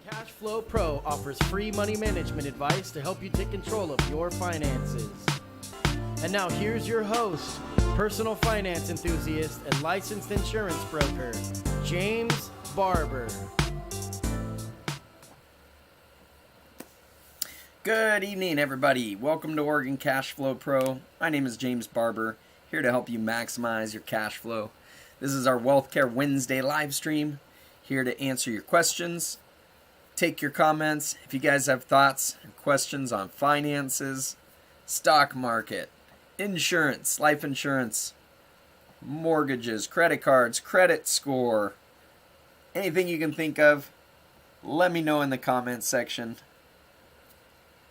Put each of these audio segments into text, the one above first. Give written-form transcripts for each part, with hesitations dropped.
Cashflow Pro offers free money management advice to help you take control of your finances. And now here's your host, personal finance enthusiast and licensed insurance broker, James Barber. Good evening, everybody. Welcome to Oregon Cashflow Pro. My name is James Barber, here to help you maximize your cash flow. This is our Wealth Care Wednesday live stream, here to answer your questions, take your comments. If you guys have thoughts and questions on finances, stock market, insurance, life insurance, mortgages, credit cards, credit score, anything you can think of, let me know in the comments section.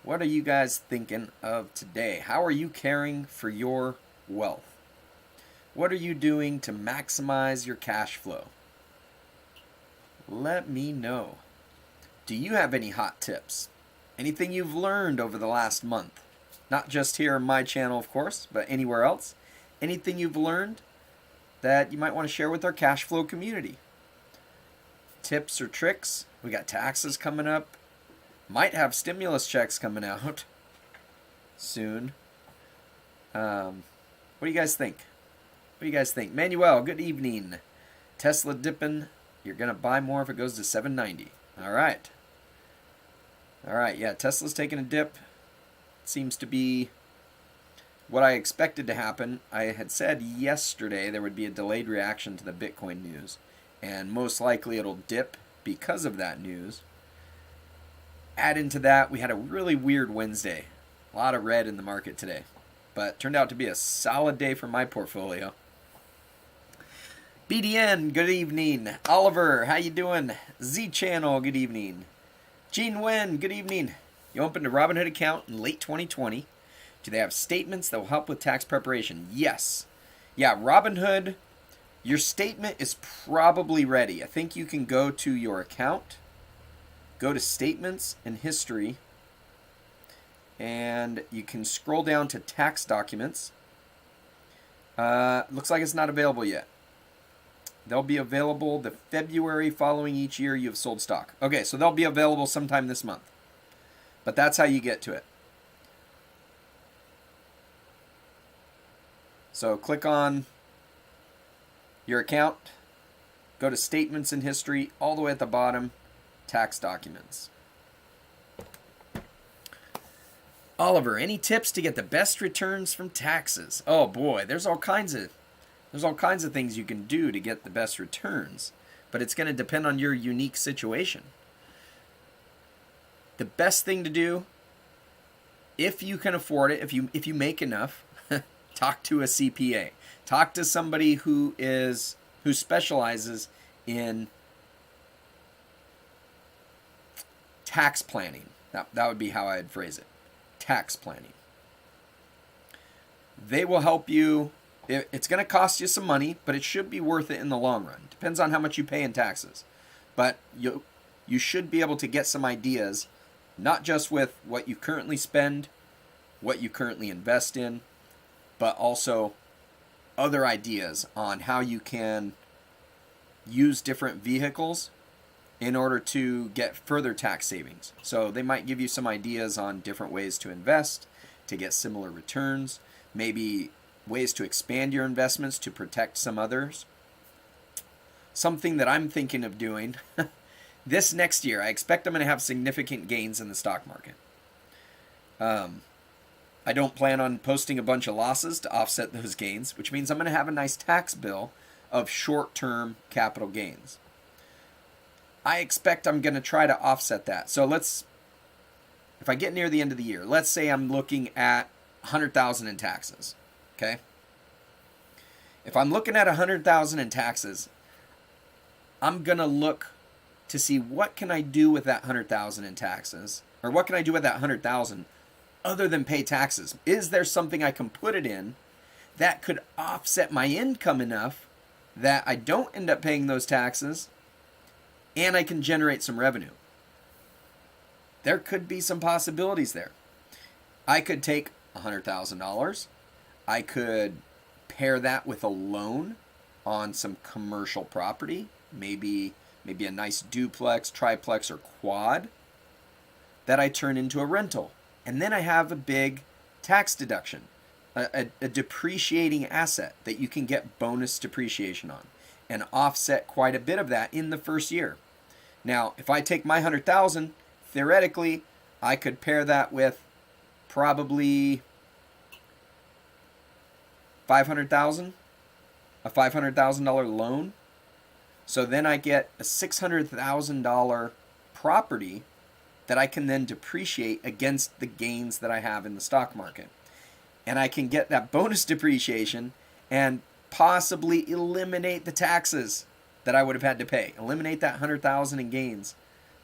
What are you guys thinking of today? How are you caring for your wealth? What are you doing to maximize your cash flow? Let me know. Do you have any hot tips? Anything you've learned over the last month? Not just here on my channel, of course, but anywhere else. Anything you've learned that you might want to share with our cash flow community? Tips or tricks? We got taxes coming up. Might have stimulus checks coming out soon. What do you guys think? What do you guys think? Manuel, good evening. Tesla dipping. You're going to buy more if it goes to 790. All right. All right, yeah, Tesla's taking a dip. Seems to be what I expected to happen. I had said yesterday there would be a delayed reaction to the Bitcoin news, and most likely it'll dip because of that news. Add into that, we had a really weird Wednesday. A lot of red in the market today, but turned out to be a solid day for my portfolio. BDN, good evening. Oliver, how you doing? Z Channel, good evening. Gene Wen, good evening. You opened a Robinhood account in late 2020. Do they have statements that will help with tax preparation? Yes. Yeah, Robinhood, your statement is probably ready. I think you can go to your account, go to statements and history, and you can scroll down to tax documents. Looks like it's not available yet. They'll be available the February following each year you've sold stock. Okay, so they'll be available sometime this month. But that's how you get to it. So click on your account, go to statements and history, all the way at the bottom, tax documents. Oliver, any tips to get the best returns from taxes? Oh boy, there's all kinds of things you can do to get the best returns, but it's going to depend on your unique situation. The best thing to do, if you can afford it, if you make enough, talk to a CPA. Talk to somebody who specializes in tax planning. That would be how I'd phrase it. Tax planning. They will help you. It's going to cost you some money, but it should be worth it in the long run. Depends on how much you pay in taxes. But you should be able to get some ideas, not just with what you currently spend, what you currently invest in, but also other ideas on how you can use different vehicles in order to get further tax savings. So they might give you some ideas on different ways to invest, to get similar returns, maybe ways to expand your investments to protect some others. Something that I'm thinking of doing this next year, I expect I'm going to have significant gains in the stock market. I don't plan on posting a bunch of losses to offset those gains, which means I'm going to have a nice tax bill of short-term capital gains. I expect I'm going to try to offset that. So if I get near the end of the year, let's say I'm looking at $100,000 in taxes. Okay? If I'm looking at $100,000 in taxes, I'm going to look to see what can I do with that $100,000 in taxes, or what can I do with that $100,000 other than pay taxes? Is there something I can put it in that could offset my income enough that I don't end up paying those taxes and I can generate some revenue? There could be some possibilities there. I could take $100,000. I could pair that with a loan on some commercial property, maybe maybe a nice duplex, triplex, or quad, that I turn into a rental. And then I have a big tax deduction, a depreciating asset that you can get bonus depreciation on and offset quite a bit of that in the first year. Now, if I take my 100,000, theoretically, I could pair that with probably 500,000, a $500,000 loan. So then I get a $600,000 property that I can then depreciate against the gains that I have in the stock market. And I can get that bonus depreciation and possibly eliminate the taxes that I would have had to pay. Eliminate that 100,000 in gains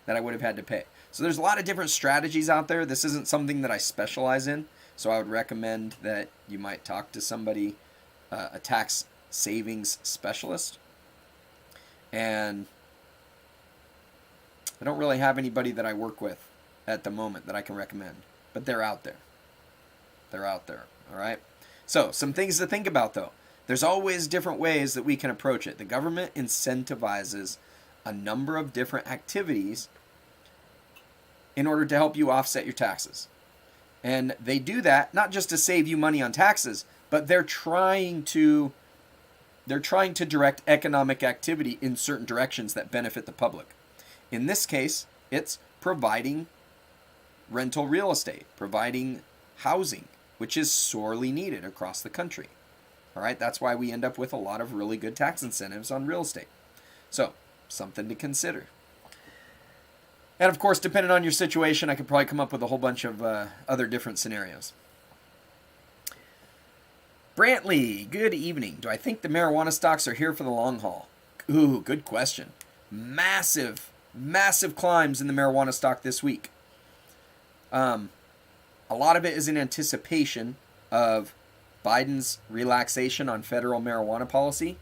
that I would have had to pay. So there's a lot of different strategies out there. This isn't something that I specialize in. So I would recommend that you might talk to somebody, a tax savings specialist. And I don't really have anybody that I work with at the moment that I can recommend, but they're out there. They're out there, all right? So some things to think about, though. There's always different ways that we can approach it. The government incentivizes a number of different activities in order to help you offset your taxes. And they do that not just to save you money on taxes, but they're trying to direct economic activity in certain directions that benefit the public. In this case, it's providing rental real estate, providing housing, which is sorely needed across the country. All right, that's why we end up with a lot of really good tax incentives on real estate. So, something to consider. And of course, depending on your situation, I could probably come up with a whole bunch of other different scenarios. Brantley, good evening. Do I think the marijuana stocks are here for the long haul? Ooh, good question. Massive climbs in the marijuana stock this week. A lot of it is in anticipation of Biden's relaxation on federal marijuana policy,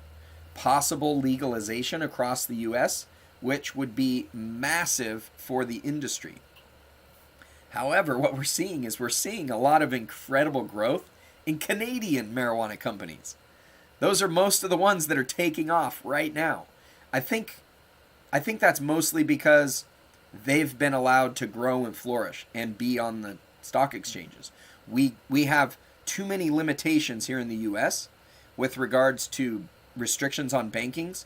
possible legalization across the U.S., which would be massive for the industry. However, what we're seeing is a lot of incredible growth in Canadian marijuana companies. Those are most of the ones that are taking off right now. I think that's mostly because they've been allowed to grow and flourish and be on the stock exchanges. We have too many limitations here in the U.S. with regards to restrictions on bankings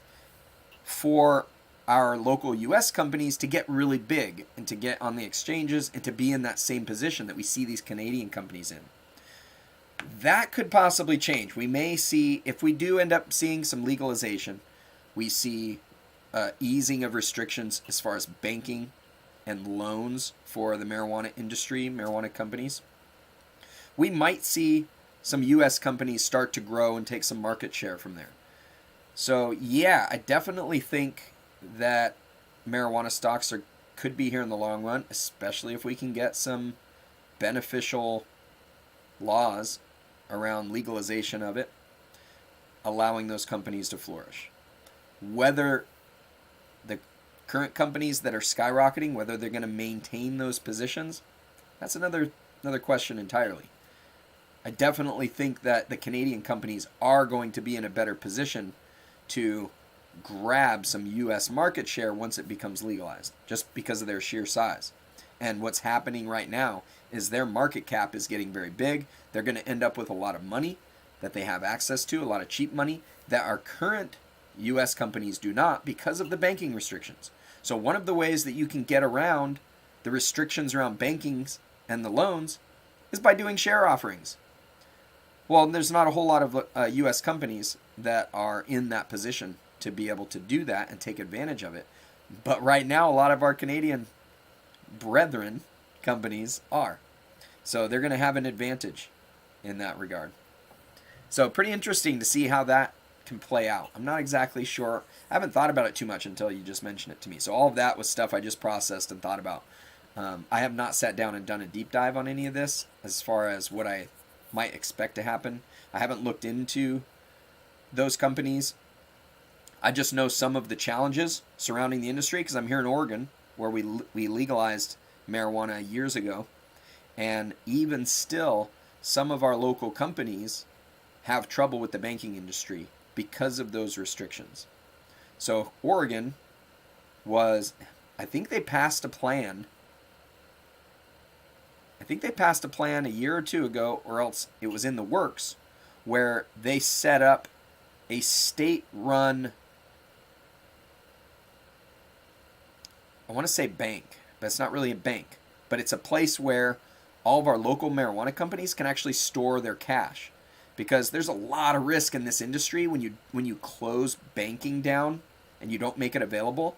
for our local U.S. companies to get really big and to get on the exchanges and to be in that same position that we see these Canadian companies in. That could possibly change. We may see, if we do end up seeing some legalization, we see easing of restrictions as far as banking and loans for the marijuana industry, marijuana companies. We might see some U.S. companies start to grow and take some market share from there. So yeah, I definitely think that marijuana stocks could be here in the long run, especially if we can get some beneficial laws around legalization of it, allowing those companies to flourish. Whether the current companies that are skyrocketing, whether they're going to maintain those positions, that's another question entirely. I definitely think that the Canadian companies are going to be in a better position to grab some U.S. market share once it becomes legalized, just because of their sheer size. And what's happening right now is their market cap is getting very big. They're going to end up with a lot of money that they have access to, a lot of cheap money that our current U.S. companies do not because of the banking restrictions. So one of the ways that you can get around the restrictions around bankings and the loans is by doing share offerings. Well, there's not a whole lot of U.S. companies that are in that position to be able to do that and take advantage of it. But right now, a lot of our Canadian brethren companies are. So they're going to have an advantage in that regard. So pretty interesting to see how that can play out. I'm not exactly sure. I haven't thought about it too much until you just mentioned it to me. So all of that was stuff I just processed and thought about. I have not sat down and done a deep dive on any of this as far as what I might expect to happen. I haven't looked into those companies. I just know some of the challenges surrounding the industry because I'm here in Oregon where we legalized marijuana years ago. And even still, some of our local companies have trouble with the banking industry because of those restrictions. So Oregon was, I think they passed a plan. I think they passed a plan a year or two ago, or else it was in the works, where they set up a state-run, I want to say bank, but it's not really a bank, but it's a place where all of our local marijuana companies can actually store their cash, because there's a lot of risk in this industry when you close banking down and you don't make it available.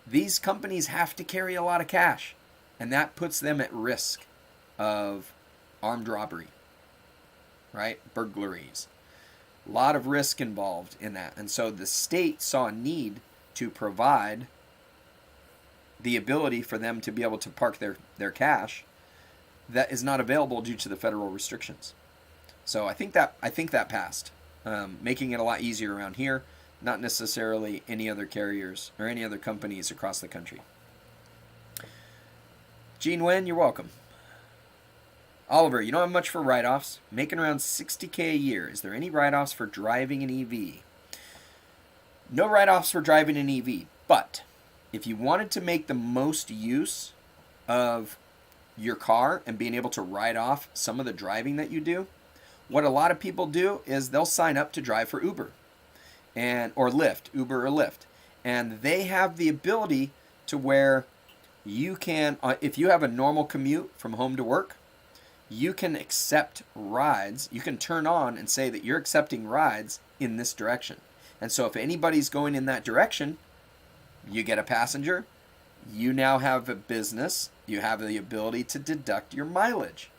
These companies have to carry a lot of cash, and that puts them at risk of armed robbery, right? Burglaries. A lot of risk involved in that. And so the state saw a need to provide the ability for them to be able to park their cash that is not available due to the federal restrictions. So I think that passed, making it a lot easier around here, not necessarily any other carriers or any other companies across the country. Gene Nguyen, you're welcome. Oliver, you don't have much for write-offs. Making around $60K a year. Is there any write-offs for driving an EV? No write-offs for driving an EV, but if you wanted to make the most use of your car and being able to write off some of the driving that you do, what a lot of people do is they'll sign up to drive for Uber or Lyft, Uber or Lyft. And they have the ability to where you can, if you have a normal commute from home to work, you can accept rides. You can turn on and say that you're accepting rides in this direction. And so if anybody's going in that direction, you get a passenger. You now have a business. You have the ability to deduct your mileage.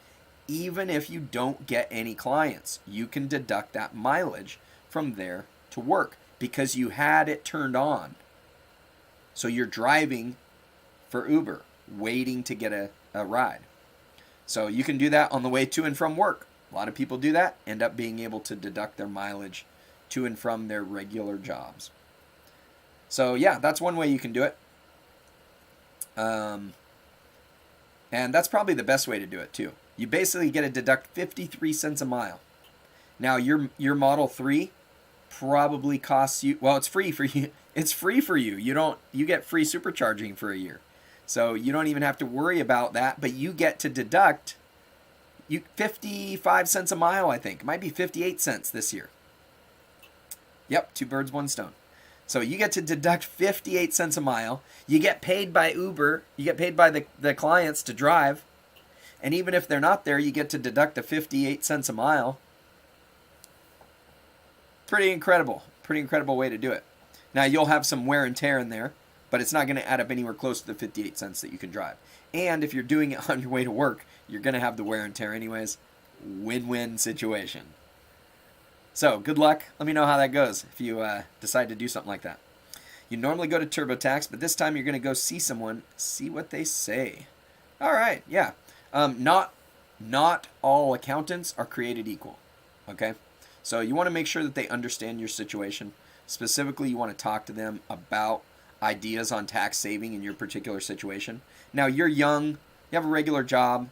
Even if you don't get any clients, you can deduct that mileage from there to work because you had it turned on. So you're driving for Uber, waiting to get a ride. So you can do that on the way to and from work. A lot of people do that, end up being able to deduct their mileage to and from their regular jobs. So yeah, that's one way you can do it. And that's probably the best way to do it too. You basically get to deduct 53 cents a mile. Now your Model 3 probably costs you, well, it's free for you. It's free for you. You get free supercharging for a year. So you don't even have to worry about that, but you get to deduct 55 cents a mile, I think. It might be 58 cents this year. Yep, two birds, one stone. So you get to deduct 58 cents a mile. You get paid by Uber. You get paid by the clients to drive. And even if they're not there, you get to deduct the 58 cents a mile. Pretty incredible way to do it. Now you'll have some wear and tear in there, but it's not going to add up anywhere close to the 58 cents that you can drive. And if you're doing it on your way to work, you're going to have the wear and tear anyways. Win-win situation. So good luck. Let me know how that goes if you decide to do something like that. You normally go to TurboTax, but this time you're going to go see someone, see what they say. All right, yeah. Not all accountants are created equal, okay? So you want to make sure that they understand your situation. Specifically, you want to talk to them about ideas on tax saving in your particular situation. Now, you're young, you have a regular job,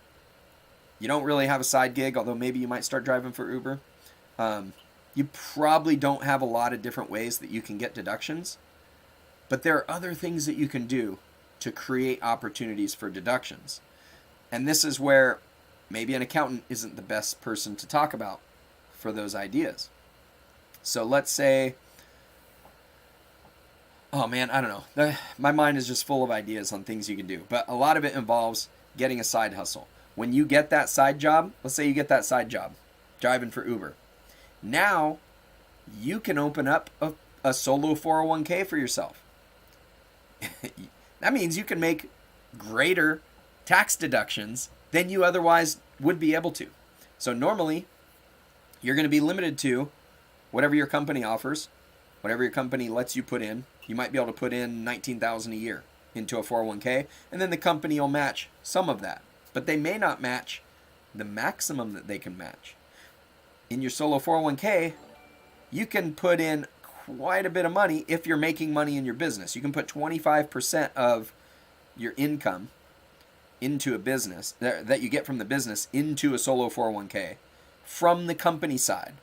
you don't really have a side gig, although maybe you might start driving for Uber. You probably don't have a lot of different ways that you can get deductions, but there are other things that you can do to create opportunities for deductions. And this is where maybe an accountant isn't the best person to talk about for those ideas. So let's say, oh man, I don't know. My mind is just full of ideas on things you can do, but a lot of it involves getting a side hustle. When you get that side job, let's say you get that side job, driving for Uber. Now, you can open up a solo 401k for yourself. That means you can make greater tax deductions than you otherwise would be able to. So normally, you're going to be limited to whatever your company offers, whatever your company lets you put in. You might be able to put in $19,000 a year into a 401k, and then the company will match some of that. But they may not match the maximum that they can match. In your solo 401k, you can put in quite a bit of money if you're making money in your business. You can put 25% of your income into a business that you get from the business into a solo 401k from the company side.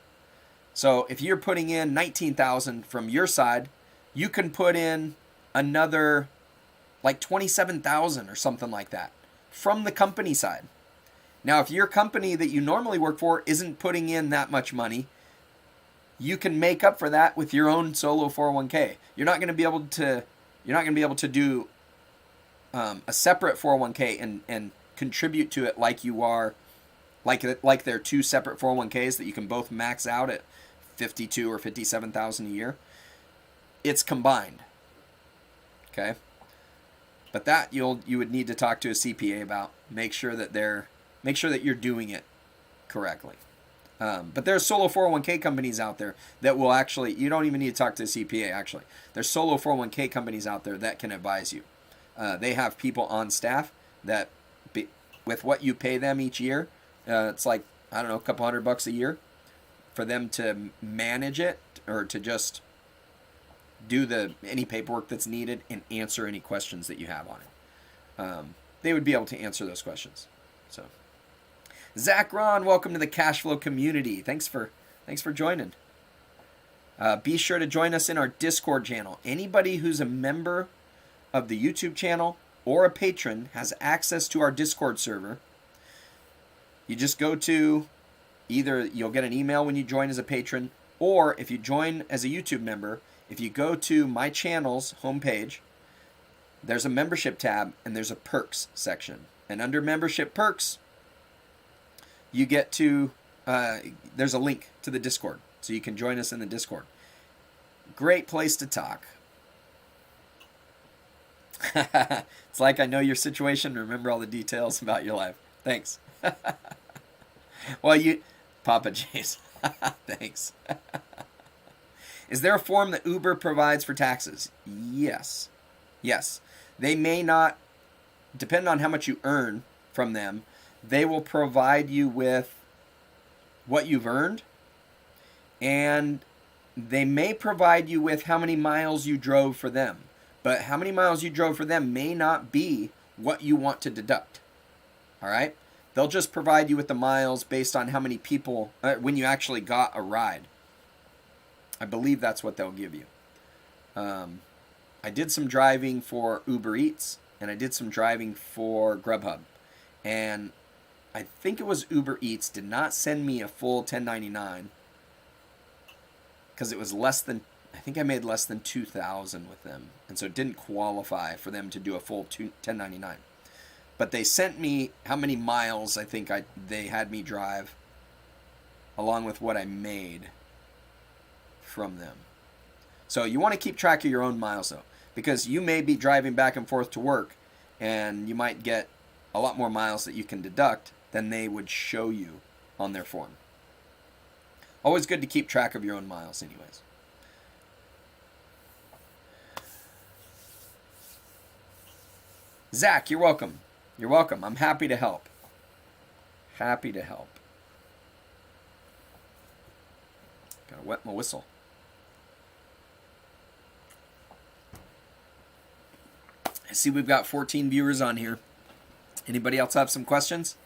So if you're putting in $19,000 from your side, you can put in another like 27,000 or something like that from the company side. Now, if your company that you normally work for isn't putting in that much money, you can make up for that with your own solo 401k. You're not going to be able to do a separate 401k and contribute to it like you are, like they're two separate 401ks that you can both max out at 52 or 57,000 a year. It's combined. Okay? But that you would need to talk to a CPA about. Make sure that you're doing it correctly. But there's solo 401k companies out there that will actually, you don't even need to talk to a CPA actually. There's solo 401k companies out there that can advise you. They have people on staff that, with what you pay them each year, it's like, I don't know, a couple $100 a year for them to manage it or to just do any paperwork that's needed and answer any questions that you have on it. They would be able to answer those questions. So, Zach Ron, welcome to the Cash Flow community. Thanks for joining. Be sure to join us in our Discord channel. Anybody who's a member of the YouTube channel or a patron has access to our Discord server. You just go to either you'll get an email when you join as a patron, or if you join as a YouTube member, if you go to my channel's homepage, there's a membership tab and there's a perks section. And under membership perks, you get to, there's a link to the Discord. So you can join us in the Discord. Great place to talk. It's like I know your situation and remember all the details about your life. Thanks. Well, Papa J's. Thanks. Is there a form that Uber provides for taxes? Yes. Yes. They may not, depend on how much you earn from them, they will provide you with what you've earned, and they may provide you with how many miles you drove for them. But how many miles you drove for them may not be what you want to deduct. All right? They'll just provide you with the miles based on how many people, when you actually got a ride. I believe that's what they'll give you. I did some driving for Uber Eats, and I did some driving for Grubhub. And I think it was Uber Eats did not send me a full 1099 because it was less than, I think I made less than 2,000 with them. And so it didn't qualify for them to do a full 1099. But they sent me how many miles I think they had me drive along with what I made from them. So you want to keep track of your own miles though, because you may be driving back and forth to work and you might get a lot more miles that you can deduct than they would show you on their form. Always good to keep track of your own miles anyways. Zach, you're welcome. You're welcome. I'm happy to help. Happy to help. Gotta wet my whistle. I see we've got 14 viewers on here. Anybody else have some questions?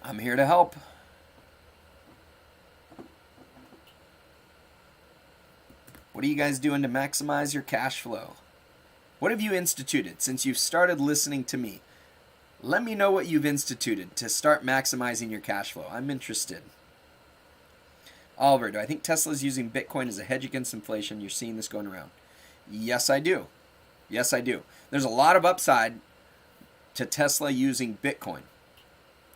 I'm here to help. What are you guys doing to maximize your cash flow? What have you instituted since you've started listening to me? Let me know what you've instituted to start maximizing your cash flow. I'm interested. Oliver, do I think Tesla's using Bitcoin as a hedge against inflation? You're seeing this going around. Yes, I do. Yes, I do. There's a lot of upside to Tesla using Bitcoin.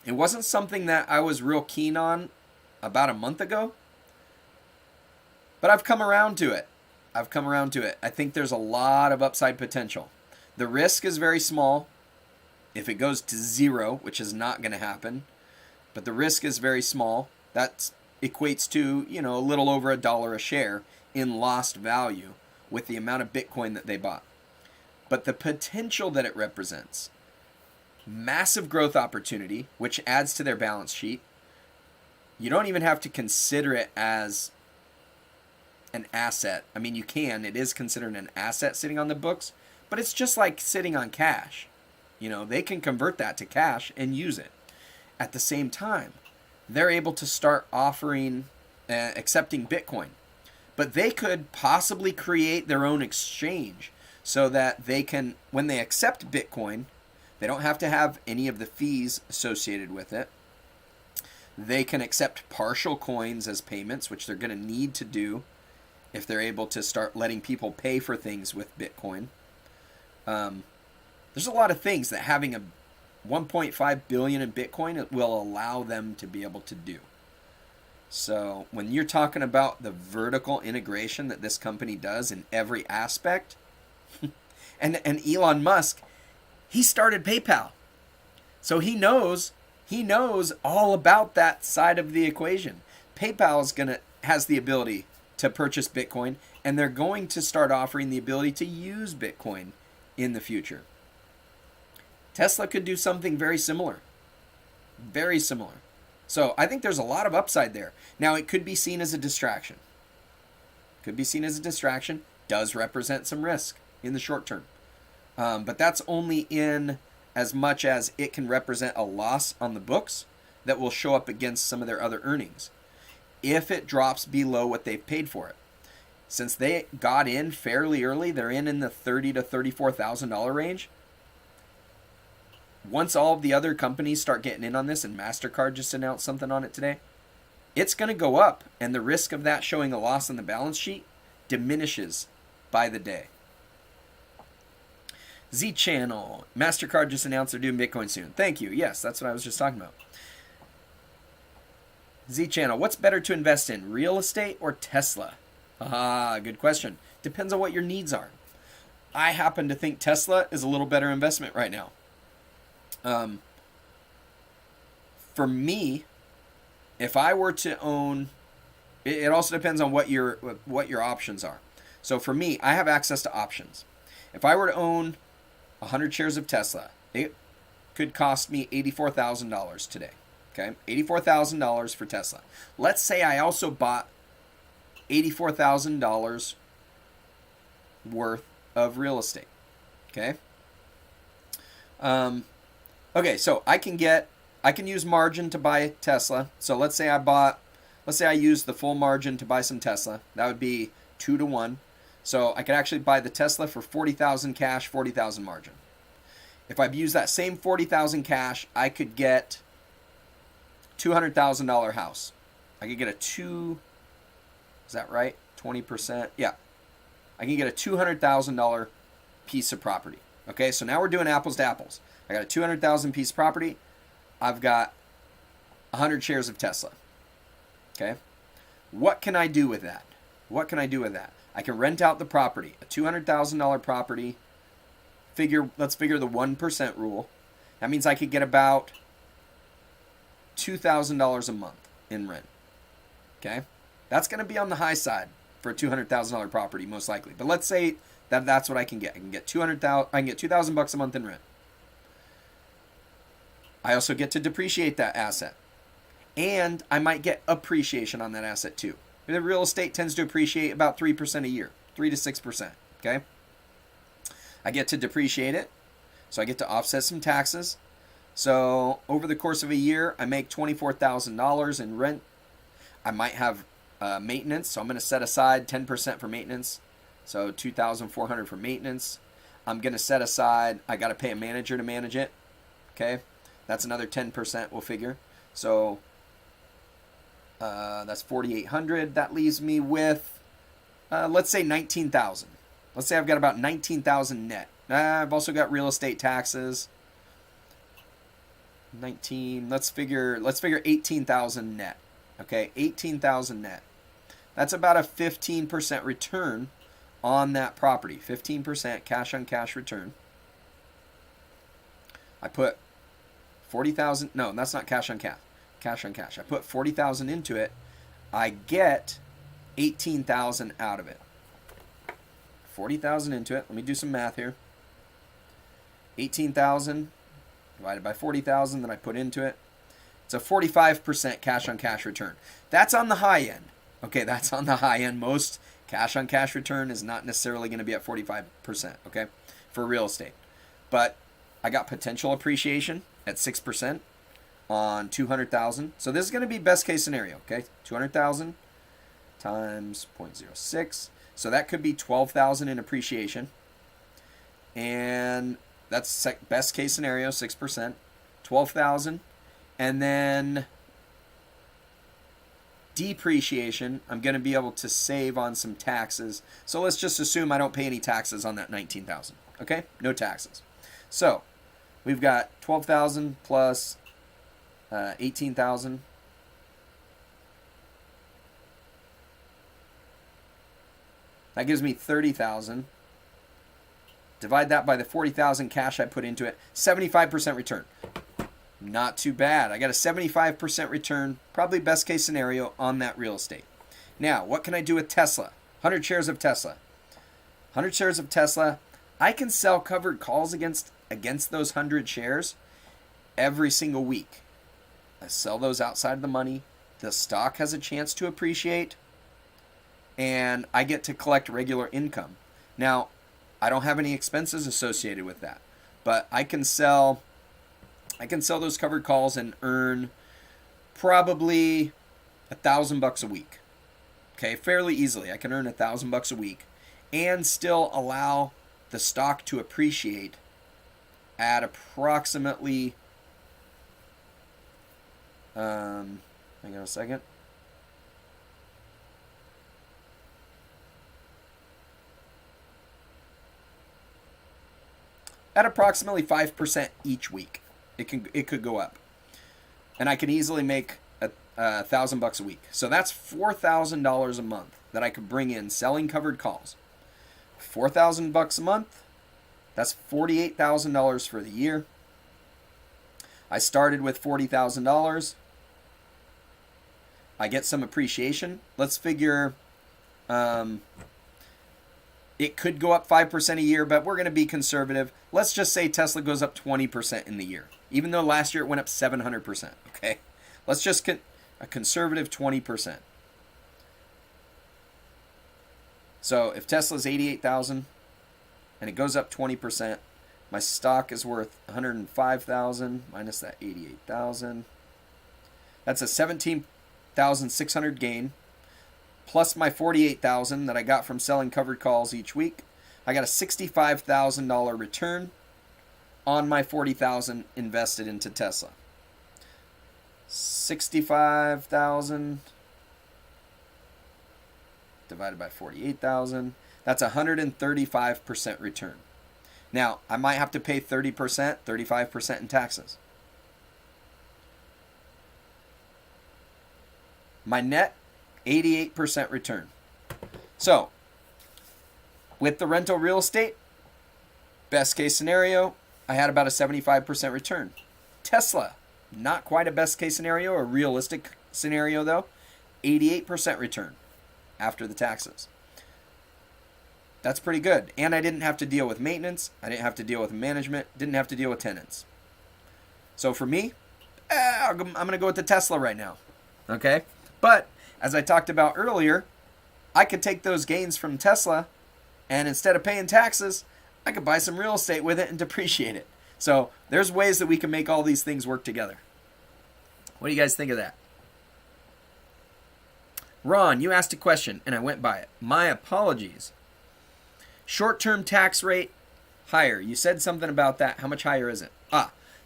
It wasn't something that I was real keen on about a month ago, but I've come around to it. I think there's a lot of upside potential. The risk is very small. If it goes to zero, which is not going to happen, but the risk is very small. That equates to, a little over $1 a share in lost value with the amount of Bitcoin that they bought. But the potential that it represents, massive growth opportunity, which adds to their balance sheet. You don't even have to consider it as an asset. I mean, you can. It is considered an asset sitting on the books, but it's just like sitting on cash. They can convert that to cash and use it. At the same time, they're able to start offering, accepting Bitcoin. But they could possibly create their own exchange so that they can, when they accept Bitcoin, they don't have to have any of the fees associated with it. They can accept partial coins as payments, which they're going to need to do if they're able to start letting people pay for things with Bitcoin. There's a lot of things that having a 1.5 billion in Bitcoin will allow them to be able to do. So when you're talking about the vertical integration that this company does in every aspect, and Elon Musk, he started PayPal. So he knows all about that side of the equation. PayPal has the ability to purchase Bitcoin, and they're going to start offering the ability to use Bitcoin in the future. Tesla could do something very similar. Very similar. So I think there's a lot of upside there. Now, it could be seen as a distraction. Does represent some risk in the short term. But that's only in as much as it can represent a loss on the books that will show up against some of their other earnings. If it drops below what they've paid for it. Since they got in fairly early, they're in the $30,000 to $34,000 range. Once all of the other companies start getting in on this, and MasterCard just announced something on it today, it's going to go up, and the risk of that showing a loss on the balance sheet diminishes by the day. Z Channel, MasterCard just announced they're doing Bitcoin soon. Thank you. Yes, that's what I was just talking about. Z Channel, what's better to invest in, real estate or Tesla? Good question. Depends on what your needs are. I happen to think Tesla is a little better investment right now. For me, if I were to own, it also depends on what your options are. So for me, I have access to options. If I were to own 100 shares of Tesla, it could cost me $84,000 today. Okay, $84,000 for Tesla. Let's say I also bought $84,000 worth of real estate. Okay. Okay, so I can use margin to buy Tesla. So let's say I use the full margin to buy some Tesla. That would be 2 to 1. So I could actually buy the Tesla for $40,000 cash, 40,000 margin. If I use that same $40,000 cash, I could get $200,000 house. I could get is that right? 20%? Yeah. I can get a $200,000 piece of property. Okay, so now we're doing apples to apples. I got a $200,000 piece of property. I've got 100 shares of Tesla. Okay, what can I do with that? I can rent out the property, a $200,000 property. Let's figure the 1% rule. That means I could get about $2,000 a month in rent. Okay, that's going to be on the high side for a $200,000 property, most likely. But let's say that's what I can get. I can get $2,000 a month in rent. I also get to depreciate that asset. And I might get appreciation on that asset too. The real estate tends to appreciate about 3% a year, 3 to 6%. Okay? I get to depreciate it. So I get to offset some taxes. So over the course of a year, I make $24,000 in rent. I might have maintenance. So I'm going to set aside 10% for maintenance. So $2,400 for maintenance. I'm going to set aside, I got to pay a manager to manage it. Okay? That's another 10% we'll figure. So that's $4,800. That leaves me with, let's say $19,000. Let's say I've got about $19,000 net. I've also got real estate taxes. 19. Let's figure $18,000 net. Okay, $18,000 net. That's about a 15% return on that property. 15% cash on cash return. I put 40,000. No, that's not cash on cash. Cash on cash. I put 40,000 into it. I get 18,000 out of it. 40,000 into it. Let me do some math here. 18,000 divided by 40,000 that I put into it. It's a 45% cash on cash return. That's on the high end. Okay, that's on the high end. Most cash on cash return is not necessarily going to be at 45%, okay, for real estate. But I got potential appreciation at 6% on 200,000. So this is going to be best case scenario, okay? 200,000. times 0.06. So that could be 12,000 in appreciation. And that's best case scenario, 6%. 12,000. And then depreciation, I'm going to be able to save on some taxes. So let's just assume I don't pay any taxes on that 19,000. Okay? No taxes. So we've got 12,000 plus 18,000. That gives me 30,000. Divide that by the 40,000 cash I put into it. 75% return. Not too bad. I got a 75% return, probably best case scenario on that real estate. Now, what can I do with Tesla? 100 shares of Tesla. 100 shares of Tesla. I can sell covered calls against those 100 shares every single week. I sell those outside the money. The stock has a chance to appreciate, and I get to collect regular income. Now, I don't have any expenses associated with that, but I can sell those covered calls and earn probably $1,000 a week. Okay, fairly easily. I can earn $1,000 a week and still allow the stock to appreciate at approximately hang on a second. At approximately 5% each week. It could go up. And I can easily make $1,000 a week. So that's $4,000 a month that I could bring in selling covered calls. $4,000 a month. That's $48,000 for the year. I started with $40,000. I get some appreciation. Let's figure it could go up 5% a year, but we're going to be conservative. Let's just say Tesla goes up 20% in the year, even though last year it went up 700%. Okay, let's just a conservative 20%. So if Tesla's 88,000 and it goes up 20%, my stock is worth 105,000 minus that 88,000. That's a 17,600 gain. Plus my 48,000 that I got from selling covered calls each week. I got a $65,000 return on my 40,000 invested into Tesla. 65,000 divided by 48,000. That's 135% return. Now, I might have to pay 30%, 35% in taxes. My net 88% return. So, with the rental real estate, best case scenario, I had about a 75% return. Tesla, not quite a best case scenario, a realistic scenario though, 88% return after the taxes. That's pretty good. And I didn't have to deal with maintenance. I didn't have to deal with management. Didn't have to deal with tenants. So for me, I'm going to go with the Tesla right now. Okay? But as I talked about earlier, I could take those gains from Tesla and instead of paying taxes, I could buy some real estate with it and depreciate it. So there's ways that we can make all these things work together. What do you guys think of that? Ron, you asked a question and I went by it. My apologies. Short-term tax rate higher. You said something about that. How much higher is it?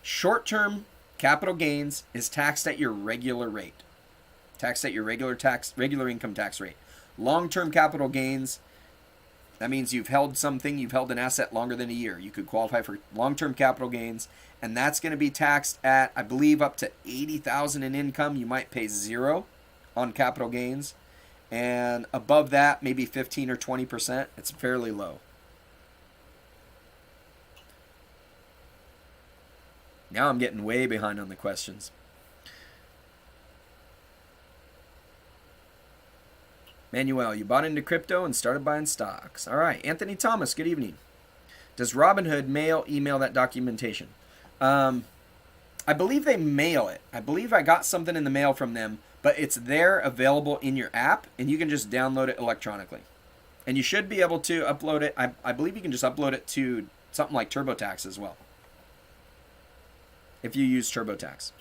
Short-term capital gains is taxed at your regular rate. Taxed at your regular income tax rate. Long-term capital gains, that means you've held an asset longer than a year. You could qualify for long-term capital gains, and that's going to be taxed at, I believe, up to $80,000 in income. You might pay 0 on capital gains, and above that, maybe 15 or 20%. It's fairly low. Now I'm getting way behind on the questions. Manuel, you bought into crypto and started buying stocks. All right. Anthony Thomas, good evening. Does Robinhood email that documentation? I believe they mail it. I believe I got something in the mail from them, but it's there available in your app, and you can just download it electronically. And you should be able to upload it. I believe you can just upload it to something like TurboTax as well, if you use TurboTax.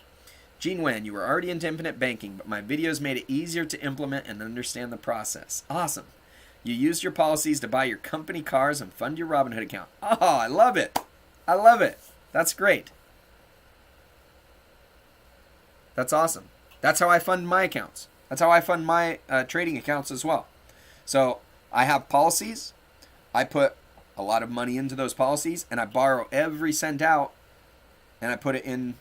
Gene Wen, you were already into infinite banking, but my videos made it easier to implement and understand the process. Awesome. You used your policies to buy your company cars and fund your Robinhood account. Oh, I love it. I love it. That's great. That's awesome. That's how I fund my accounts. That's how I fund my trading accounts as well. So I have policies. I put a lot of money into those policies, and I borrow every cent out, and I put it in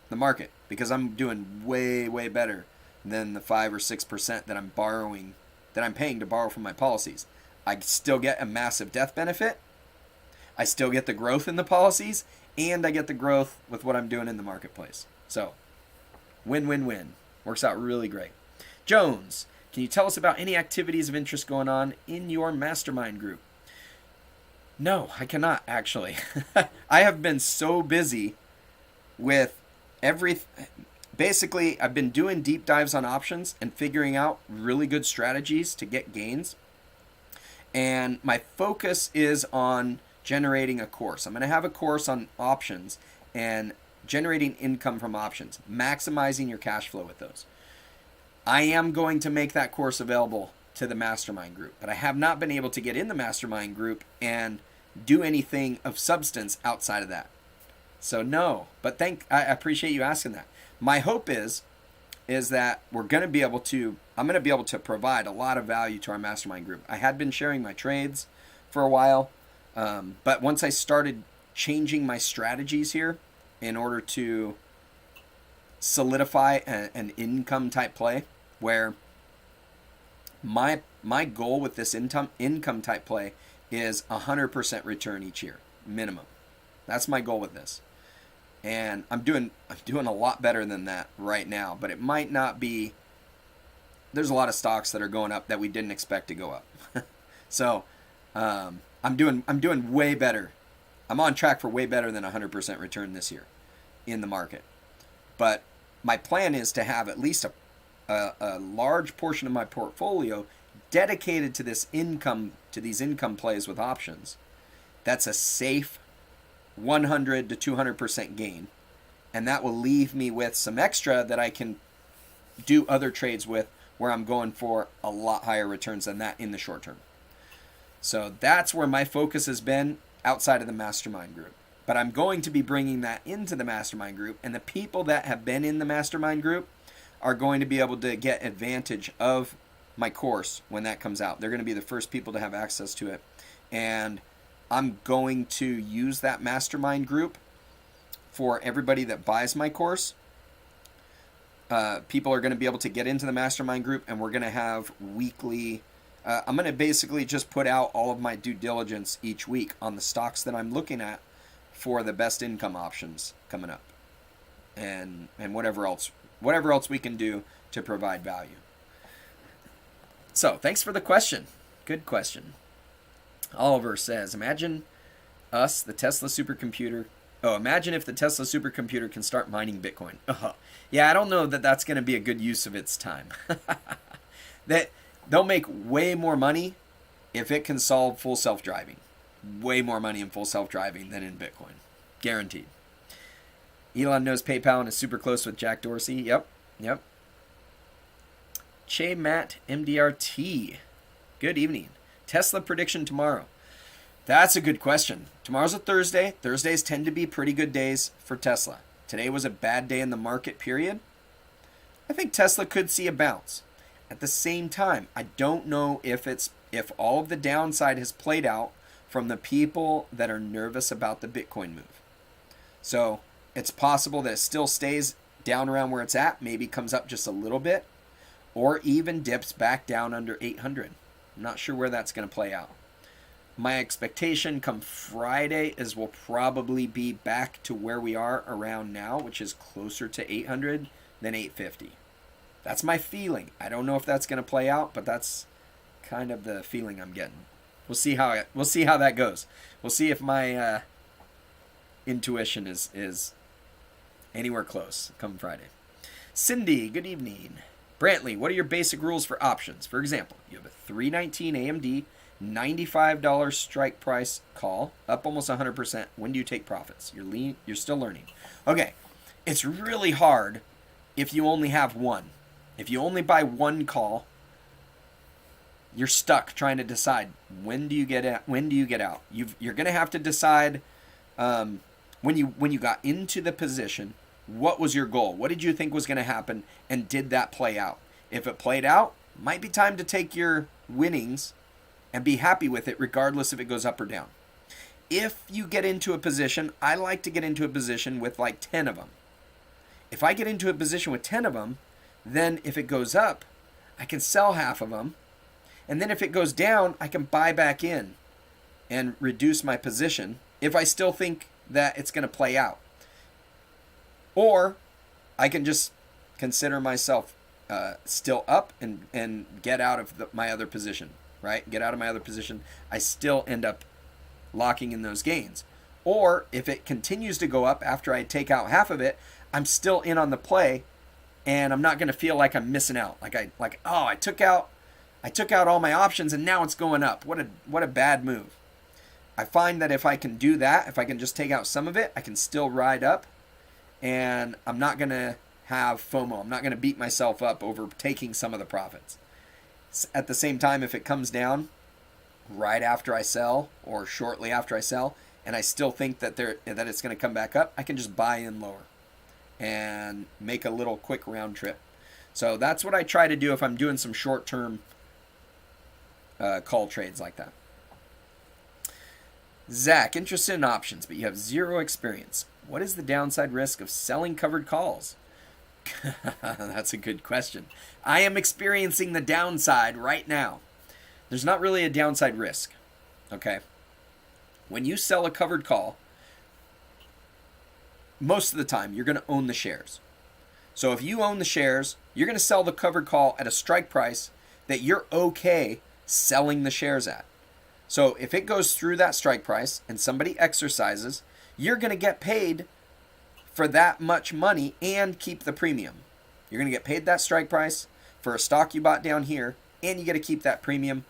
the market because I'm doing way, way better than the 5 or 6% that I'm borrowing, that I'm paying to borrow from my policies. I still get a massive death benefit. I still get the growth in the policies, and I get the growth with what I'm doing in the marketplace. So, win, win, win. Works out really great. Jones, can you tell us about any activities of interest going on in your mastermind group? No, I cannot, actually. I have been so busy with basically, I've been doing deep dives on options and figuring out really good strategies to get gains. And my focus is on generating a course. I'm going to have a course on options and generating income from options, maximizing your cash flow with those. I am going to make that course available to the mastermind group, but I have not been able to get in the mastermind group and do anything of substance outside of that. So no, but I appreciate you asking that. My hope is that I'm going to be able to provide a lot of value to our mastermind group. I had been sharing my trades for a while, but once I started changing my strategies here in order to solidify an income type play, where my goal with this income type play is 100% return each year minimum. That's my goal with this. And I'm doing a lot better than that right now, but it might not be. There's a lot of stocks that are going up that we didn't expect to go up. So I'm doing way better. I'm on track for way better than 100% return this year in the market. But my plan is to have at least a large portion of my portfolio dedicated to these income plays with options. That's a safe 100 to 200% gain, and that will leave me with some extra that I can do other trades with, where I'm going for a lot higher returns than that in the short term. So that's where my focus has been outside of the mastermind group. But I'm going to be bringing that into the mastermind group, and the people that have been in the mastermind group are going to be able to get advantage of my course when that comes out. They're going to be the first people to have access to it. And I'm going to use that mastermind group for everybody that buys my course. People are going to be able to get into the mastermind group, and we're going to have weekly. I'm going to basically just put out all of my due diligence each week on the stocks that I'm looking at for the best income options coming up, and whatever else we can do to provide value. So thanks for the question. Good question. Oliver says, imagine if the Tesla supercomputer can start mining Bitcoin. Yeah, I don't know that that's going to be a good use of its time. That they'll make way more money if it can solve full self-driving. Way more money in full self-driving than in Bitcoin. Guaranteed. Elon knows PayPal and is super close with Jack Dorsey. Yep. Che Matt MDRT. Good evening. Tesla prediction tomorrow. That's a good question. Tomorrow's a Thursday. Thursdays tend to be pretty good days for Tesla. Today was a bad day in the market, period. I think Tesla could see a bounce. At the same time, I don't know if all of the downside has played out from the people that are nervous about the Bitcoin move. So it's possible that it still stays down around where it's at, maybe comes up just a little bit, or even dips back down under 800. I'm not sure where that's going to play out. My expectation come Friday is we'll probably be back to where we are around now, which is closer to 800 than 850. That's my feeling. I don't know if that's going to play out, but that's kind of the feeling I'm getting. We'll see how that goes. We'll see if my intuition is anywhere close come Friday. Cindy, good evening. Brantley, what are your basic rules for options? For example, you have a $319 AMD, $95 strike price call, up almost 100%. When do you take profits? You're still learning. Okay, it's really hard if you only have one. If you only buy one call, you're stuck trying to decide when do you get out. When do you get out? You're going to have to decide when you got into the position, what was your goal? What did you think was going to happen, and did that play out? If it played out, might be time to take your winnings and be happy with it, regardless if it goes up or down. If you get into a position, I like to get into a position with like 10 of them. If I get into a position with 10 of them, then if it goes up, I can sell half of them. And then if it goes down, I can buy back in and reduce my position if I still think that it's going to play out. Or I can just consider myself still up and get out of my other position, right? Get out of my other position. I still end up locking in those gains. Or if it continues to go up after I take out half of it, I'm still in on the play, and I'm not going to feel like I'm missing out. I took out all my options and now it's going up. What a bad move. I find that if I can do that, if I can just take out some of it, I can still ride up, and I'm not going to have FOMO. I'm not going to beat myself up over taking some of the profits. At the same time, if it comes down right after I sell or shortly after I sell, and I still think that it's going to come back up, I can just buy in lower and make a little quick round trip. So that's what I try to do if I'm doing some short-term call trades like that. Zach, interested in options, but you have zero experience. What is the downside risk of selling covered calls? That's a good question. I am experiencing the downside right now. There's not really a downside risk, okay? When you sell a covered call, most of the time you're going to own the shares. So if you own the shares, you're going to sell the covered call at a strike price that you're okay selling the shares at. So if it goes through that strike price and somebody exercises, you're going to get paid for that much money and keep the premium. You're going to get paid that strike price for a stock you bought down here, and you get to keep that premium.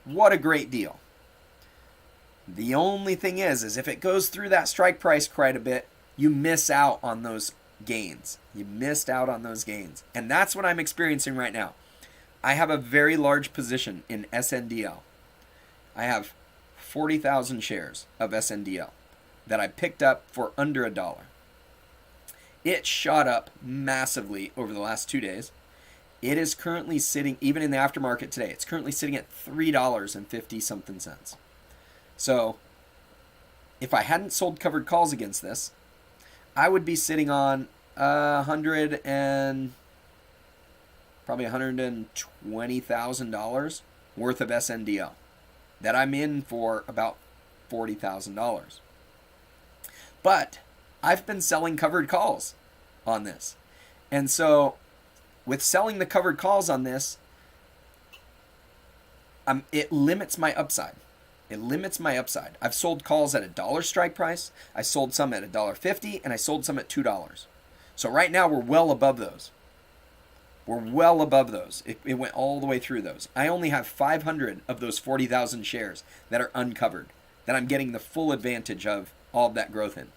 What a great deal. The only thing is if it goes through that strike price quite a bit, you miss out on those gains. You missed out on those gains. And that's what I'm experiencing right now. I have a very large position in SNDL. I have 40,000 shares of SNDL that I picked up for under $1. It shot up massively over the last 2 days. It is currently sitting, even in the aftermarket today, it's currently sitting at $3.50 something cents. So if I hadn't sold covered calls against this, I would be sitting on probably $120,000 worth of SNDL that I'm in for about $40,000. But I've been selling covered calls on this. And so with selling the covered calls on this, it limits my upside. It limits my upside. I've sold calls at $1 strike price. I sold some at $1.50, and I sold some at $2. So right now we're well above those. We're well above those. It went all the way through those. I only have 500 of those 40,000 shares that are uncovered, that I'm getting the full advantage of all of that growth in.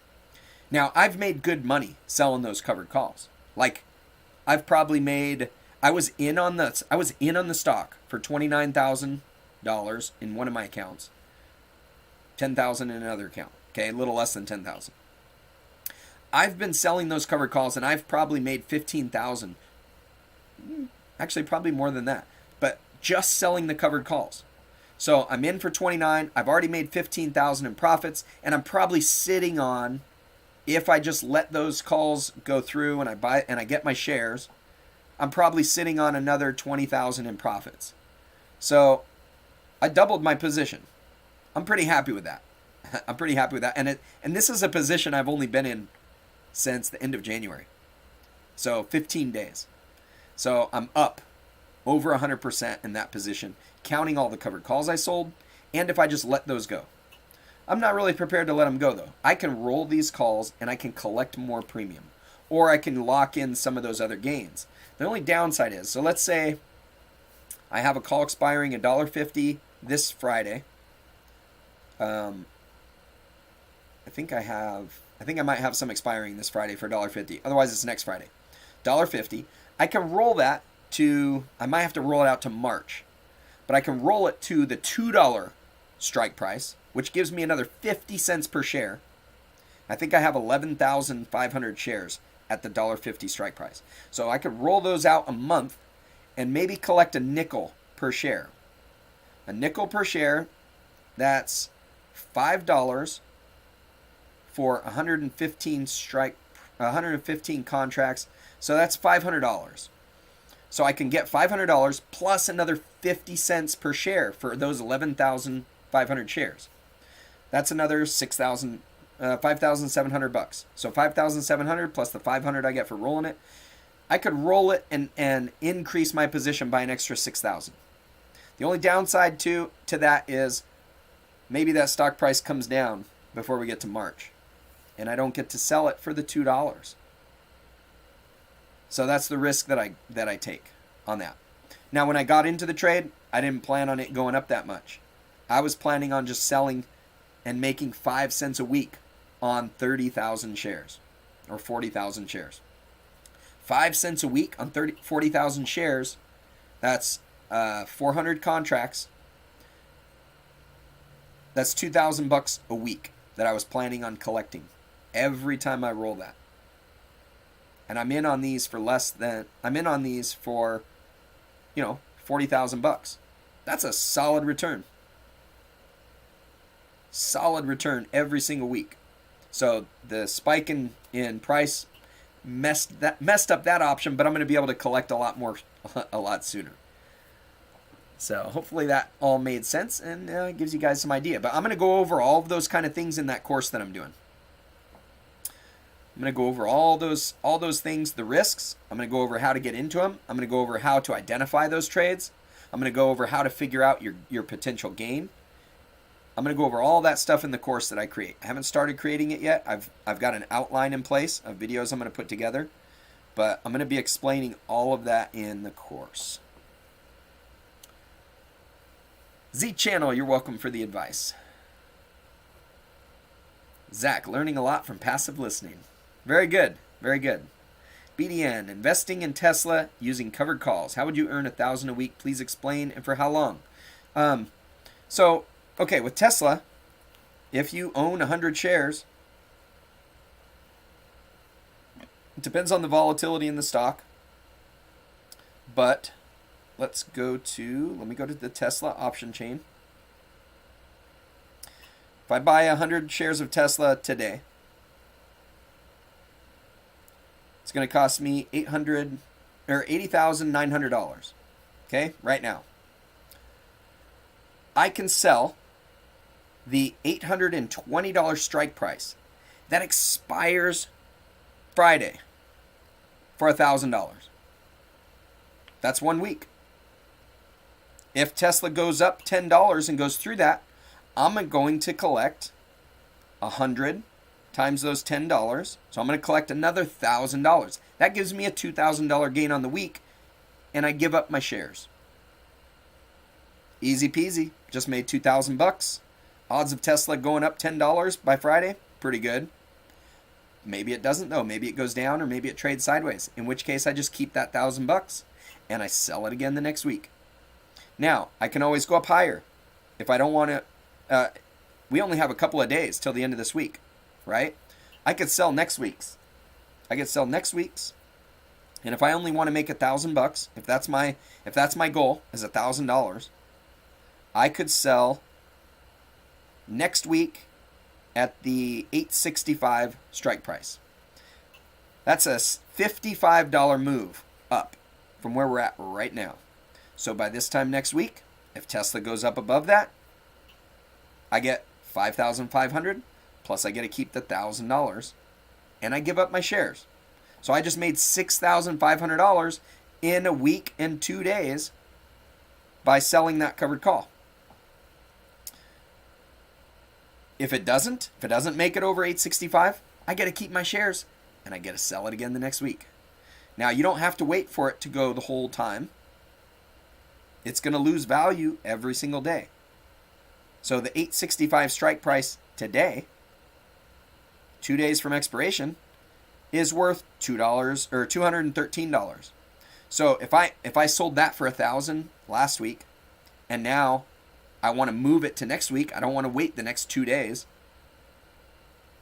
Now, I've made good money selling those covered calls. Like, I've probably made, I was in on the stock for $29,000 in one of my accounts, $10,000 in another account. Okay, a little less than $10,000. I've been selling those covered calls, and I've probably made $15,000. Actually, probably more than that. But just selling the covered calls. So I'm in for 29. I've already made 15,000 in profits, and I'm probably sitting on, if I just let those calls go through and I buy and I get my shares, I'm probably sitting on another 20,000 in profits. So I doubled my position. I'm pretty happy with that. I'm pretty happy with that. And this is a position I've only been in since the end of January. So 15 days. So I'm up over 100% in that position, counting all the covered calls I sold, and if I just let those go. I'm not really prepared to let them go, though. I can roll these calls, and I can collect more premium. Or I can lock in some of those other gains. The only downside is, so let's say I have a call expiring $1.50 this Friday. I think I might have some expiring this Friday for $1.50. Otherwise, it's next Friday. $1.50. I can roll that to, I might have to roll it out to March, but I can roll it to the $2 strike price, which gives me another 50 cents per share. I think I have 11,500 shares at the $1.50 strike price. So I could roll those out a month and maybe collect a nickel per share. A nickel per share, that's $5 for 115 contracts. So that's $500. So I can get $500 plus another 50 cents per share for those 11,500 shares. That's another $5,700. So 5,700 plus the 500 I get for rolling it. I could roll it and increase my position by an extra 6,000. The only downside to that is maybe that stock price comes down before we get to March, and I don't get to sell it for the $2. So that's the risk that I take on that. Now, when I got into the trade, I didn't plan on it going up that much. I was planning on just selling and making 5 cents a week on 30,000 shares or 40,000 shares. 5 cents a week on 40,000 shares, that's 400 contracts. That's $2,000 a week that I was planning on collecting every time I roll that. And I'm in on these for $40,000. That's a solid return. Solid return every single week. So the spike in price messed up that option, but I'm going to be able to collect a lot sooner. So hopefully that all made sense and gives you guys some idea. But I'm going to go over all of those kind of things in that course that I'm doing. I'm going to go over all those things, the risks. I'm going to go over how to get into them. I'm going to go over how to identify those trades. I'm going to go over how to figure out your potential gain. I'm going to go over all that stuff in the course that I create. I haven't started creating it yet. I've got an outline in place of videos I'm going to put together, but I'm going to be explaining all of that in the course. Z Channel, you're welcome for the advice. Zach, learning a lot from passive listening. Very good. Very good. BDN, investing in Tesla using covered calls. How would you earn $1,000 a week? Please explain, and for how long? Okay, with Tesla, if you own 100 shares, it depends on the volatility in the stock. But let me go to the Tesla option chain. If I buy 100 shares of Tesla today, it's going to cost me $80,900. Okay, right now. I can sell the $820 strike price that expires Friday for $1,000. That's 1 week. If Tesla goes up $10 and goes through that, I'm going to collect 100 times those $10. So I'm going to collect another $1,000. That gives me a $2,000 gain on the week, and I give up my shares. Easy peasy. Just made $2,000. Odds of Tesla going up $10 by Friday, pretty good. Maybe it doesn't though. Maybe it goes down, or maybe it trades sideways. In which case, I just keep that $1,000 and I sell it again the next week. Now, I can always go up higher if I don't want to. We only have a couple of days till the end of this week, right? I could sell next week's. And if I only want to make $1,000, if that's my goal is $1,000, I could sell next week at the $865 strike price. That's a $55 move up from where we're at right now. So by this time next week, if Tesla goes up above that, I get $5,500 plus I get to keep the $1,000 and I give up my shares. So I just made $6,500 in a week and 2 days by selling that covered call. If it doesn't make it over 865, I get to keep my shares and I get to sell it again the next week. Now, you don't have to wait for it to go the whole time. It's going to lose value every single day. So the 865 strike price today, 2 days from expiration, is worth $2 or $213. So if I sold that for $1,000 last week, and now I want to move it to next week, I don't want to wait the next 2 days.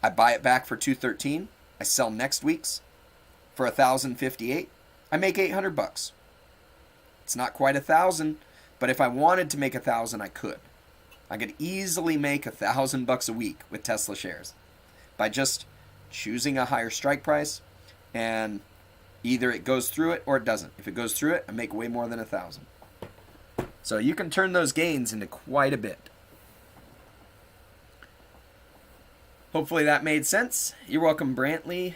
I buy it back for $213. I sell next week's for $1,058. I make $800. It's not quite $1,000, but if I wanted to make $1,000, I could. I could easily make $1,000 a week with Tesla shares by just choosing a higher strike price, and either it goes through it or it doesn't. If it goes through it, I make way more than $1,000. So you can turn those gains into quite a bit. Hopefully that made sense. You're welcome, Brantley.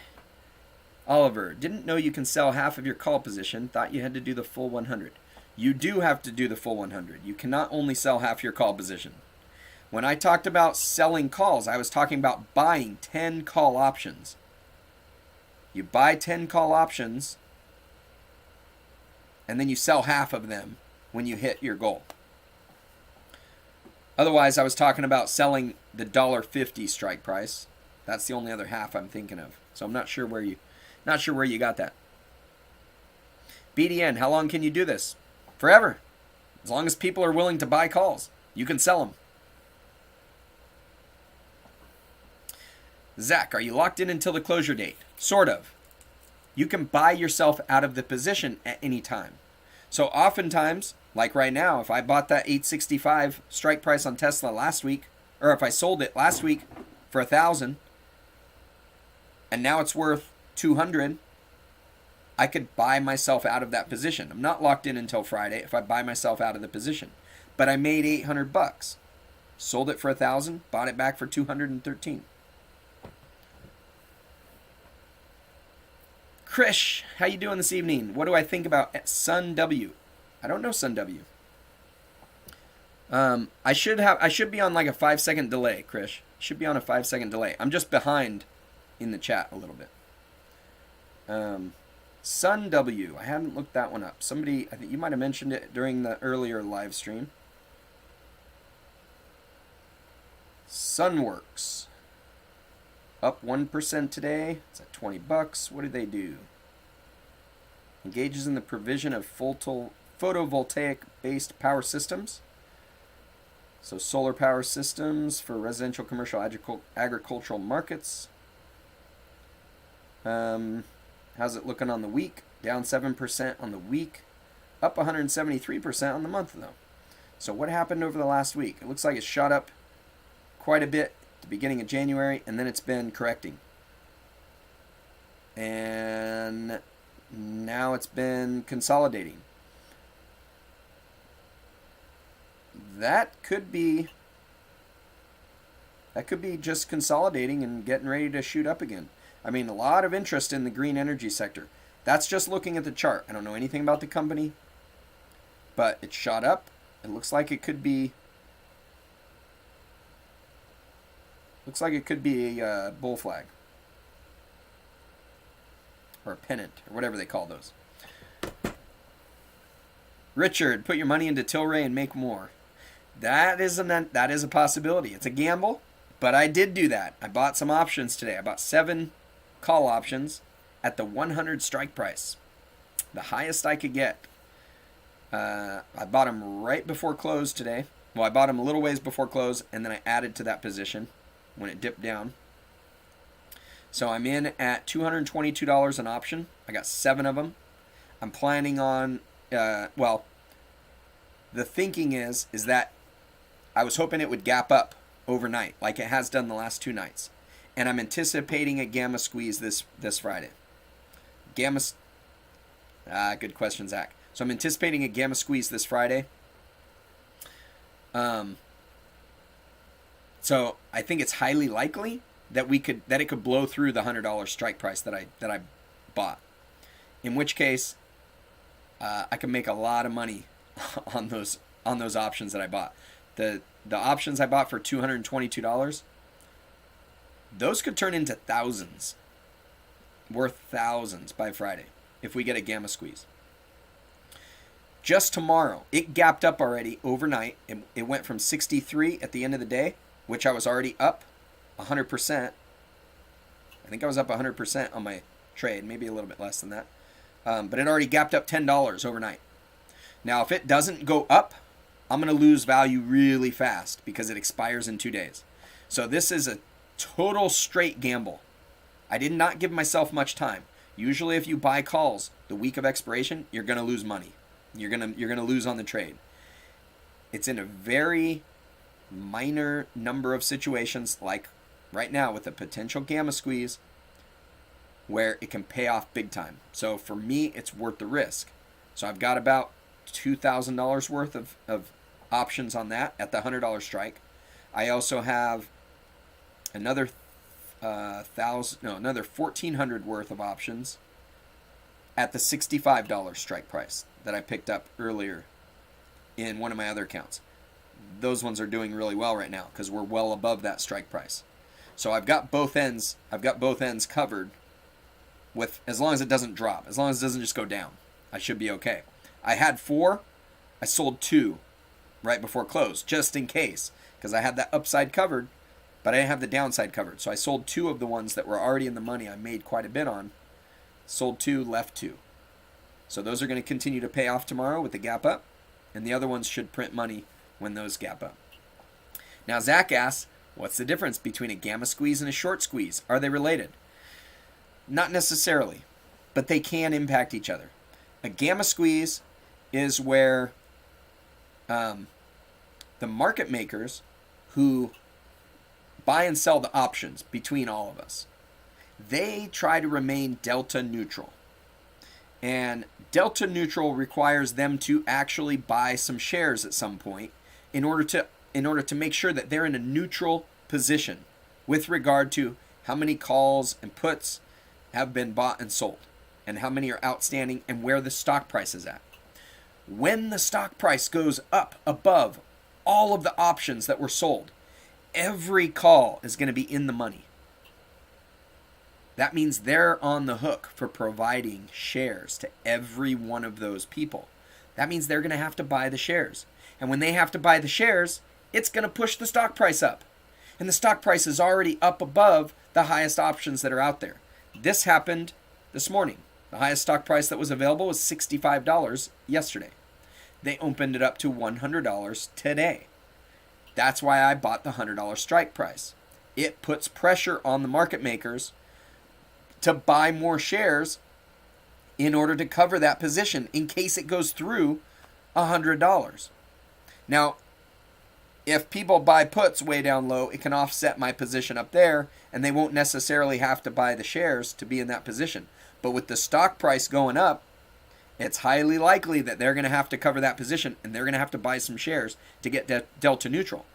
Oliver, didn't know you can sell half of your call position. Thought you had to do the full 100. You do have to do the full 100. You cannot only sell half your call position. When I talked about selling calls, I was talking about buying 10 call options. You buy 10 call options, and then you sell half of them when you hit your goal. Otherwise, I was talking about selling the $1.50 strike price. That's the only other half I'm thinking of. So I'm not sure where you got that. BDN, how long can you do this? Forever. As long as people are willing to buy calls, you can sell them. Zach, are you locked in until the closure date? Sort of. You can buy yourself out of the position at any time. So oftentimes, like right now, if I bought that 865 strike price on Tesla last week, or if I sold it last week for $1,000, and now it's worth $200, I could buy myself out of that position. I'm not locked in until Friday if I buy myself out of the position. But I made $800. Sold it for $1,000, bought it back for $213. Krish, how you doing this evening? What do I think about Sun W? I don't know Sun W. I should be on like a 5-second delay, Krish. Should be on a 5-second delay. I'm just behind in the chat a little bit. Sun W. I hadn't looked that one up. Somebody, I think you might have mentioned it during the earlier live stream. Sunworks. Up 1% today. It's at $20. What do they do? Engages in the provision of photovoltaic-based power systems. So solar power systems for residential, commercial, agricultural markets. How's it looking on the week? Down 7% on the week. Up 173% on the month, though. So what happened over the last week? It looks like it shot up quite a bit at the beginning of January, and then it's been correcting. And now it's been consolidating. That could be just consolidating and getting ready to shoot up again. I mean, a lot of interest in the green energy sector. That's just looking at the chart. I don't know anything about the company, but it shot up. It looks like it could be a bull flag or a pennant or whatever they call those. Richard, put your money into Tilray and make more. That is a possibility. It's a gamble, but I did do that. I bought some options today. I bought 7 call options at the 100 strike price, the highest I could get. I bought them right before close today. Well, I bought them a little ways before close, and then I added to that position when it dipped down. So I'm in at $222 an option. I got 7 of them. I'm planning on, the thinking is that I was hoping it would gap up overnight, like it has done the last 2 nights. And I'm anticipating a gamma squeeze this Friday. Good question, Zach. So I'm anticipating a gamma squeeze this Friday. So I think it's highly likely that it could blow through the $100 strike price that I bought. In which case, I could make a lot of money on those options that I bought. The options I bought for $222, those could turn into thousands, worth thousands by Friday if we get a gamma squeeze. Just tomorrow, it gapped up already overnight. It went from 63 at the end of the day, which I was already up 100%. I think I was up 100% on my trade, maybe a little bit less than that. But it already gapped up $10 overnight. Now, if it doesn't go up, I'm going to lose value really fast because it expires in 2 days. So this is a total straight gamble. I did not give myself much time. Usually if you buy calls the week of expiration, you're going to lose money. You're going to lose on the trade. It's in a very minor number of situations, like right now with a potential gamma squeeze, where it can pay off big time. So for me, it's worth the risk. So I've got about $2,000 worth of options on that at the $100 strike. I also have another another $1,400 worth of options at the $65 strike price that I picked up earlier in one of my other accounts. Those ones are doing really well right now because we're well above that strike price. So I've got both ends. I've got both ends covered. With as long as it doesn't drop, as long as it doesn't just go down, I should be okay. I had 4, I sold 2 right before close, just in case, because I had that upside covered, but I didn't have the downside covered. So I sold 2 of the ones that were already in the money. I made quite a bit on. Sold 2, left 2. So those are going to continue to pay off tomorrow with the gap up, and the other ones should print money when those gap up. Now Zach asks, what's the difference between a gamma squeeze and a short squeeze? Are they related? Not necessarily, but they can impact each other. A gamma squeeze is where the market makers who buy and sell the options between all of us, they try to remain delta neutral. And delta neutral requires them to actually buy some shares at some point in order to make sure that they're in a neutral position with regard to how many calls and puts have been bought and sold, and how many are outstanding, and where the stock price is at. When the stock price goes up above all of the options that were sold, every call is going to be in the money. That means they're on the hook for providing shares to every one of those people. That means they're going to have to buy the shares. And when they have to buy the shares, it's going to push the stock price up. And the stock price is already up above the highest options that are out there. This happened this morning. The highest stock price that was available was $65 yesterday. They opened it up to $100 today. That's why I bought the $100 strike price. It puts pressure on the market makers to buy more shares in order to cover that position in case it goes through $100. Now, if people buy puts way down low, it can offset my position up there, and they won't necessarily have to buy the shares to be in that position. But with the stock price going up, it's highly likely that they're going to have to cover that position, and they're going to have to buy some shares to get delta neutral.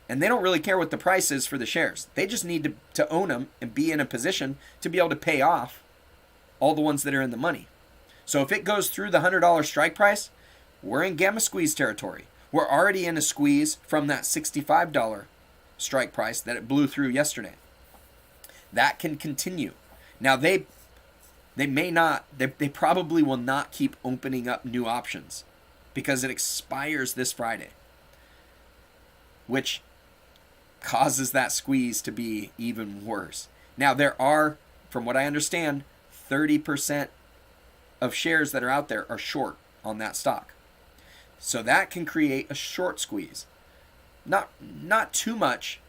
And they don't really care what the price is for the shares. They just need to own them and be in a position to be able to pay off all the ones that are in the money. So if it goes through the $100 strike price, we're in gamma squeeze territory. We're already in a squeeze from that $65 strike price that it blew through yesterday. That can continue. Now they probably will not keep opening up new options because it expires this Friday, which causes that squeeze to be even worse. Now there are, from what I understand, 30% of shares that are out there are short on that stock. So that can create a short squeeze. Not too much,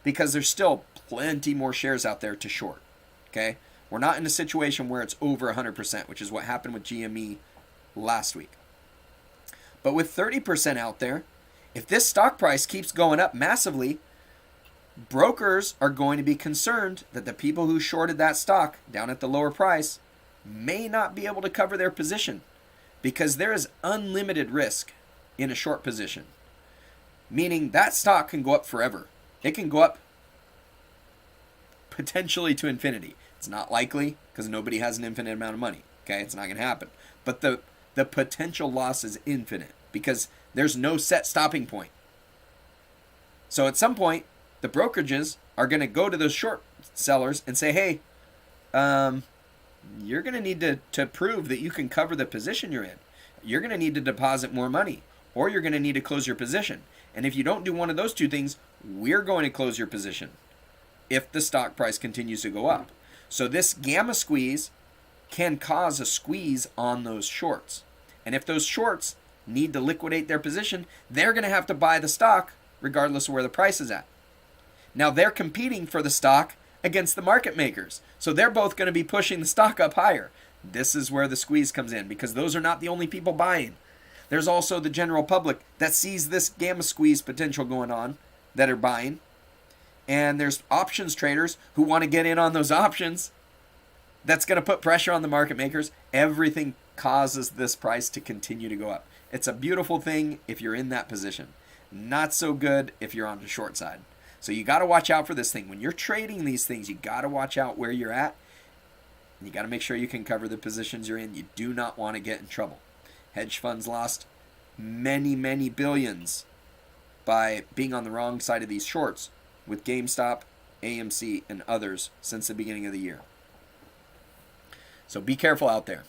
because there's still plenty more shares out there to short. Okay? We're not in a situation where it's over 100%, which is what happened with GME last week. But with 30% out there, if this stock price keeps going up massively, brokers are going to be concerned that the people who shorted that stock down at the lower price may not be able to cover their position, because there is unlimited risk in a short position. Meaning that stock can go up forever. It can go up potentially to infinity. It's not likely because nobody has an infinite amount of money. Okay, it's not going to happen. But the potential loss is infinite because there's no set stopping point. So at some point, the brokerages are going to go to those short sellers and say, hey, you're going to need to prove that you can cover the position you're in. You're going to need to deposit more money, or you're going to need to close your position. And if you don't do one of those two things, we're going to close your position if the stock price continues to go up. So this gamma squeeze can cause a squeeze on those shorts. And if those shorts need to liquidate their position, they're going to have to buy the stock regardless of where the price is at. Now they're competing for the stock against the market makers. So they're both going to be pushing the stock up higher. This is where the squeeze comes in, because those are not the only people buying. There's also the general public that sees this gamma squeeze potential going on that are buying. And there's options traders who want to get in on those options. That's going to put pressure on the market makers. Everything causes this price to continue to go up. It's a beautiful thing if you're in that position. Not so good if you're on the short side. So you got to watch out for this thing. When you're trading these things, you got to watch out where you're at. And you got to make sure you can cover the positions you're in. You do not want to get in trouble. Hedge funds lost many, many billions by being on the wrong side of these shorts with GameStop, AMC, and others since the beginning of the year. So be careful out there.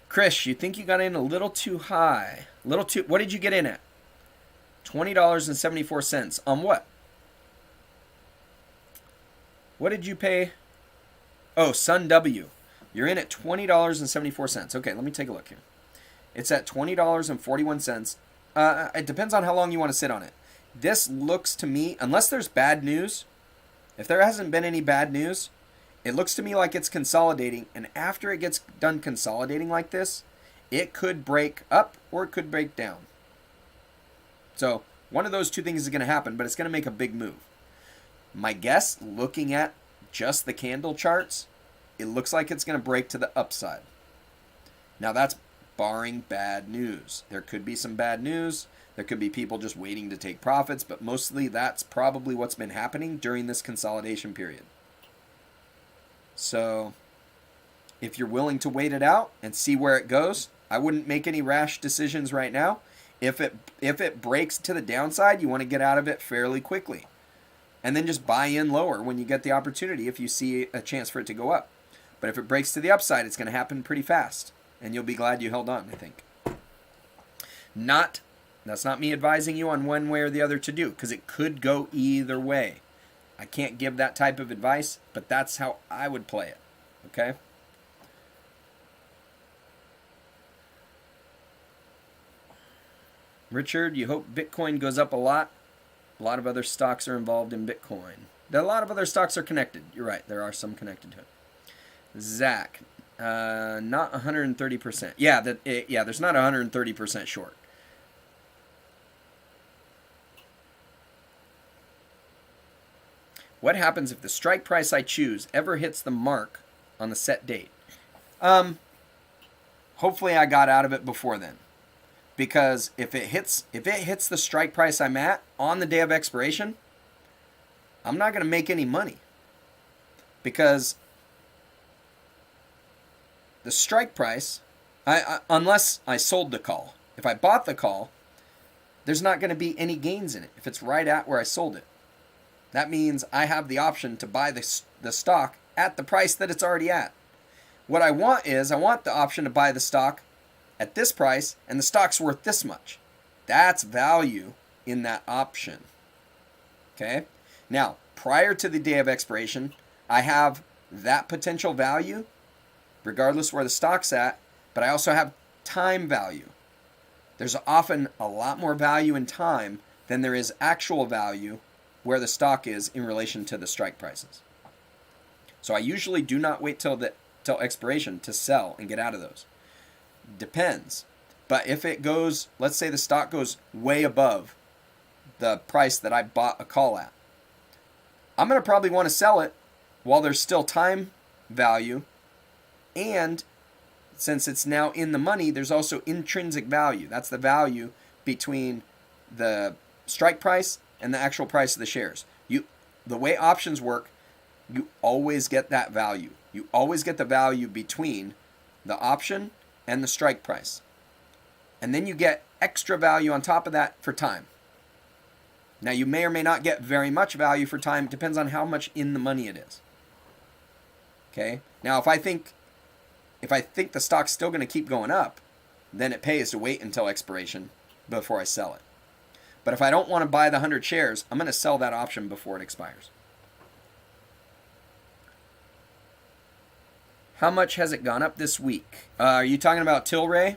Chris, you think you got in a little too high? What did you get in at? $20.74. On what? What did you pay? Oh, Sun W. You're in at $20.74. Okay, let me take a look here. It's at $20.41. It depends on how long you want to sit on it. This looks to me, unless there's bad news, if there hasn't been any bad news, it looks to me like it's consolidating. And after it gets done consolidating like this, it could break up or it could break down. So one of those two things is going to happen, but it's going to make a big move. My guess, looking at just the candle charts, it looks like it's going to break to the upside. Now that's barring bad news. There could be some bad news. There could be people just waiting to take profits, but mostly that's probably what's been happening during this consolidation period. So if you're willing to wait it out and see where it goes, I wouldn't make any rash decisions right now. If it breaks to the downside, you want to get out of it fairly quickly. And then just buy in lower when you get the opportunity if you see a chance for it to go up. But if it breaks to the upside, it's going to happen pretty fast. And you'll be glad you held on, I think. That's not me advising you on one way or the other to do, because it could go either way. I can't give that type of advice, but that's how I would play it. Okay? Richard, you hope Bitcoin goes up a lot. A lot of other stocks are involved in Bitcoin. A lot of other stocks are connected. You're right. There are some connected to it. Zach, not 130%. Yeah, there's not 130% short. What happens if the strike price I choose ever hits the mark on the set date? Hopefully I got out of it before then. Because if it hits the strike price I'm at on the day of expiration, I'm not going to make any money. Because the strike price, unless I sold the call. If I bought the call, there's not going to be any gains in it if it's right at where I sold it. That means I have the option to buy the stock at the price that it's already at. What I want the option to buy the stock at this price, and the stock's worth this much. That's value in that option. Okay? Now, prior to the day of expiration, I have that potential value, regardless where the stock's at, but I also have time value. There's often a lot more value in time than there is actual value where the stock is in relation to the strike prices. So I usually do not wait till expiration to sell and get out of those. Depends. But if it goes, let's say the stock goes way above the price that I bought a call at, I'm going to probably want to sell it while there's still time value. And since it's now in the money, there's also intrinsic value. That's the value between the strike price and the actual price of the shares. The way options work, you always get that value. You always get the value between the option and the strike price. And then you get extra value on top of that for time. Now you may or may not get very much value for time. It depends on how much in the money it is. Okay? Now if I think the stock's still going to keep going up, then it pays to wait until expiration before I sell it. But if I don't want to buy the 100 shares, I'm going to sell that option before it expires. How much has it gone up this week? Are you talking about Tilray?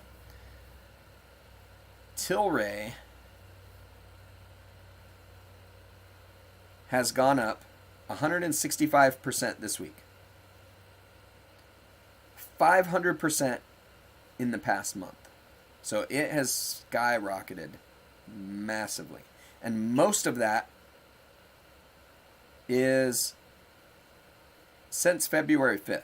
Tilray has gone up 165% this week. 500% in the past month. So it has skyrocketed massively. And most of that is since February 5th.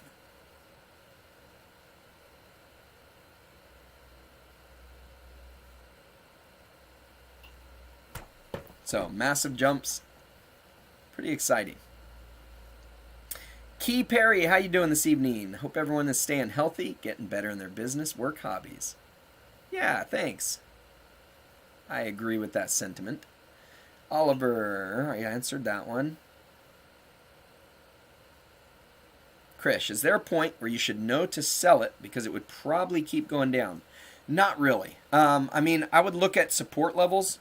So massive jumps. Pretty exciting. Key Perry, how you doing this evening? Hope everyone is staying healthy, getting better in their business, work, hobbies. Yeah, thanks. I agree with that sentiment. Oliver, I answered that one. Krish, is there a point where you should know to sell it because it would probably keep going down? Not really. I mean, I would look at support levels.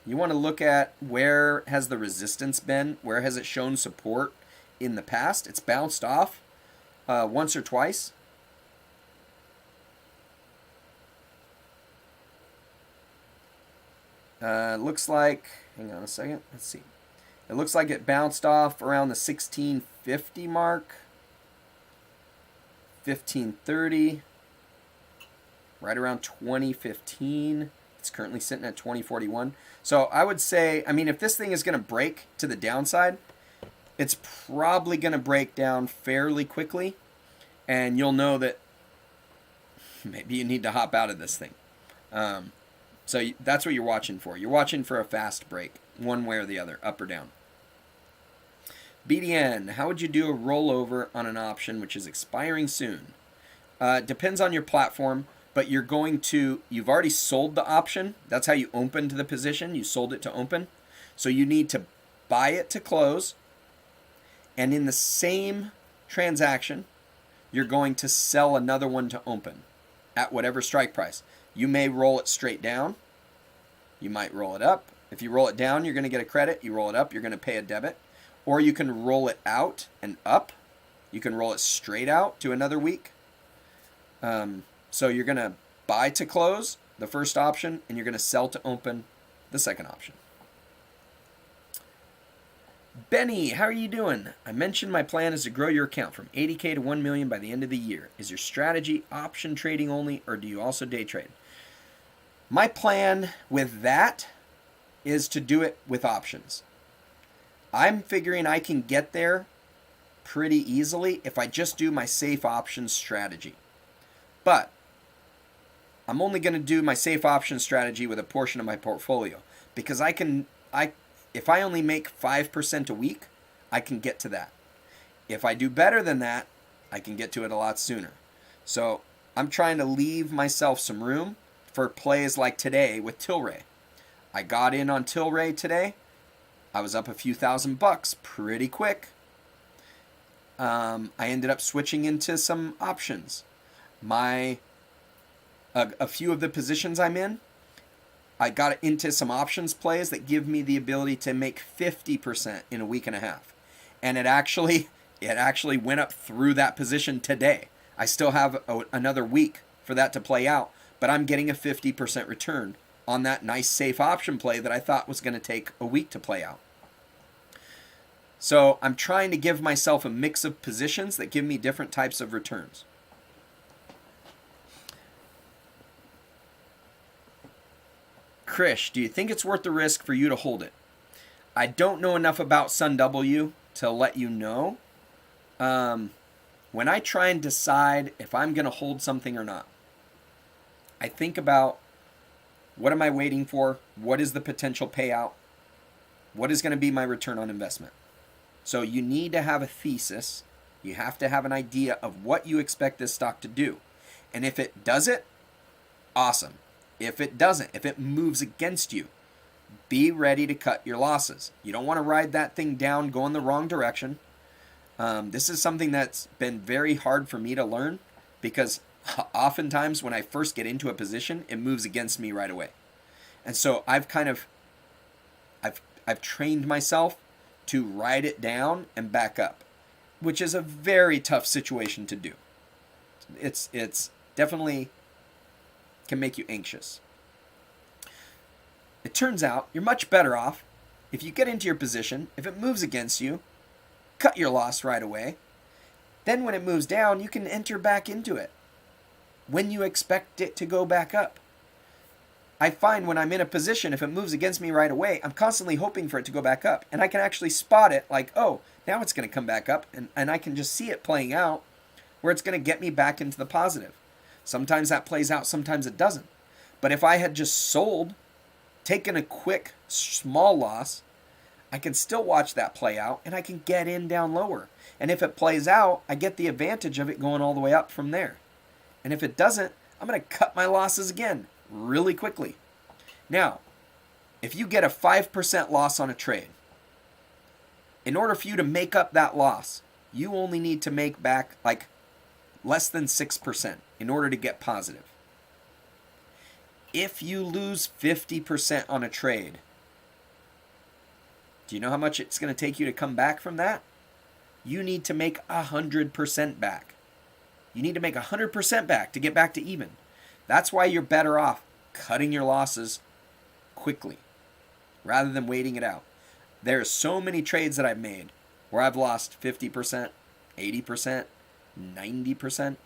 You want to look at where has the resistance been? Where has it shown support in the past? It's bounced off once or twice. Looks like, hang on a second, let's see. It looks like it bounced off around the 1650 mark. 1530. Right around 2015. It's currently sitting at 2041. So I would say, I mean, if this thing is going to break to the downside, it's probably going to break down fairly quickly. And you'll know that maybe you need to hop out of this thing. So that's what you're watching for. You're watching for a fast break, one way or the other, up or down. BDN, how would you do a rollover on an option which is expiring soon? Depends on your platform, but you've already sold the option. That's how you opened the position. You sold it to open. So you need to buy it to close. And in the same transaction, you're going to sell another one to open at whatever strike price. You may roll it straight down. You might roll it up. If you roll it down, you're going to get a credit. You roll it up, you're going to pay a debit. Or you can roll it out and up. You can roll it straight out to another week. So you're going to buy to close, the first option, and you're going to sell to open, the second option. Benny, how are you doing? I mentioned my plan is to grow your account from 80K to 1 million by the end of the year. Is your strategy option trading only, or do you also day trade? My plan with that is to do it with options. I'm figuring I can get there pretty easily if I just do my safe options strategy. But I'm only going to do my safe options strategy with a portion of my portfolio because if I only make 5% a week, I can get to that. If I do better than that, I can get to it a lot sooner. So I'm trying to leave myself some room for plays like today with Tilray. I got in on Tilray today. I was up a few $1,000 pretty quick. I ended up switching into some options. A few of the positions I'm in, I got into some options plays that give me the ability to make 50% in a week and a half. And it actually went up through that position today. I still have another week for that to play out, but I'm getting a 50% return on that nice safe option play that I thought was going to take a week to play out. So I'm trying to give myself a mix of positions that give me different types of returns. Krish, do you think it's worth the risk for you to hold it? I don't know enough about Sun W to let you know. When I try and decide if I'm going to hold something or not, I think about what am I waiting for? What is the potential payout? What is going to be my return on investment? So you need to have a thesis. You have to have an idea of what you expect this stock to do. And if it does it, awesome. If it doesn't, if it moves against you, be ready to cut your losses. You don't want to ride that thing down, go in the wrong direction. This is something that's been very hard for me to learn because oftentimes when I first get into a position, it moves against me right away. And so I've kind of I've trained myself to write it down and back up, which is a very tough situation to do. It's definitely can make you anxious. It turns out you're much better off if you get into your position. If it moves against you, cut your loss right away. Then when it moves down, you can enter back into it when you expect it to go back up. I find when I'm in a position, if it moves against me right away, I'm constantly hoping for it to go back up. And I can actually spot it like, oh, now it's going to come back up. And I can just see it playing out where it's going to get me back into the positive. Sometimes that plays out, sometimes it doesn't. But if I had just sold, taken a quick, small loss, I can still watch that play out and I can get in down lower. And if it plays out, I get the advantage of it going all the way up from there. And if it doesn't, I'm going to cut my losses again really quickly. Now, if you get a 5% loss on a trade, in order for you to make up that loss, you only need to make back like less than 6% in order to get positive. If you lose 50% on a trade, do you know how much it's going to take you to come back from that? You need to make 100% back. You need to make 100% back to get back to even. That's why you're better off cutting your losses quickly rather than waiting it out. There are so many trades that I've made where I've lost 50%, 80%, 90%.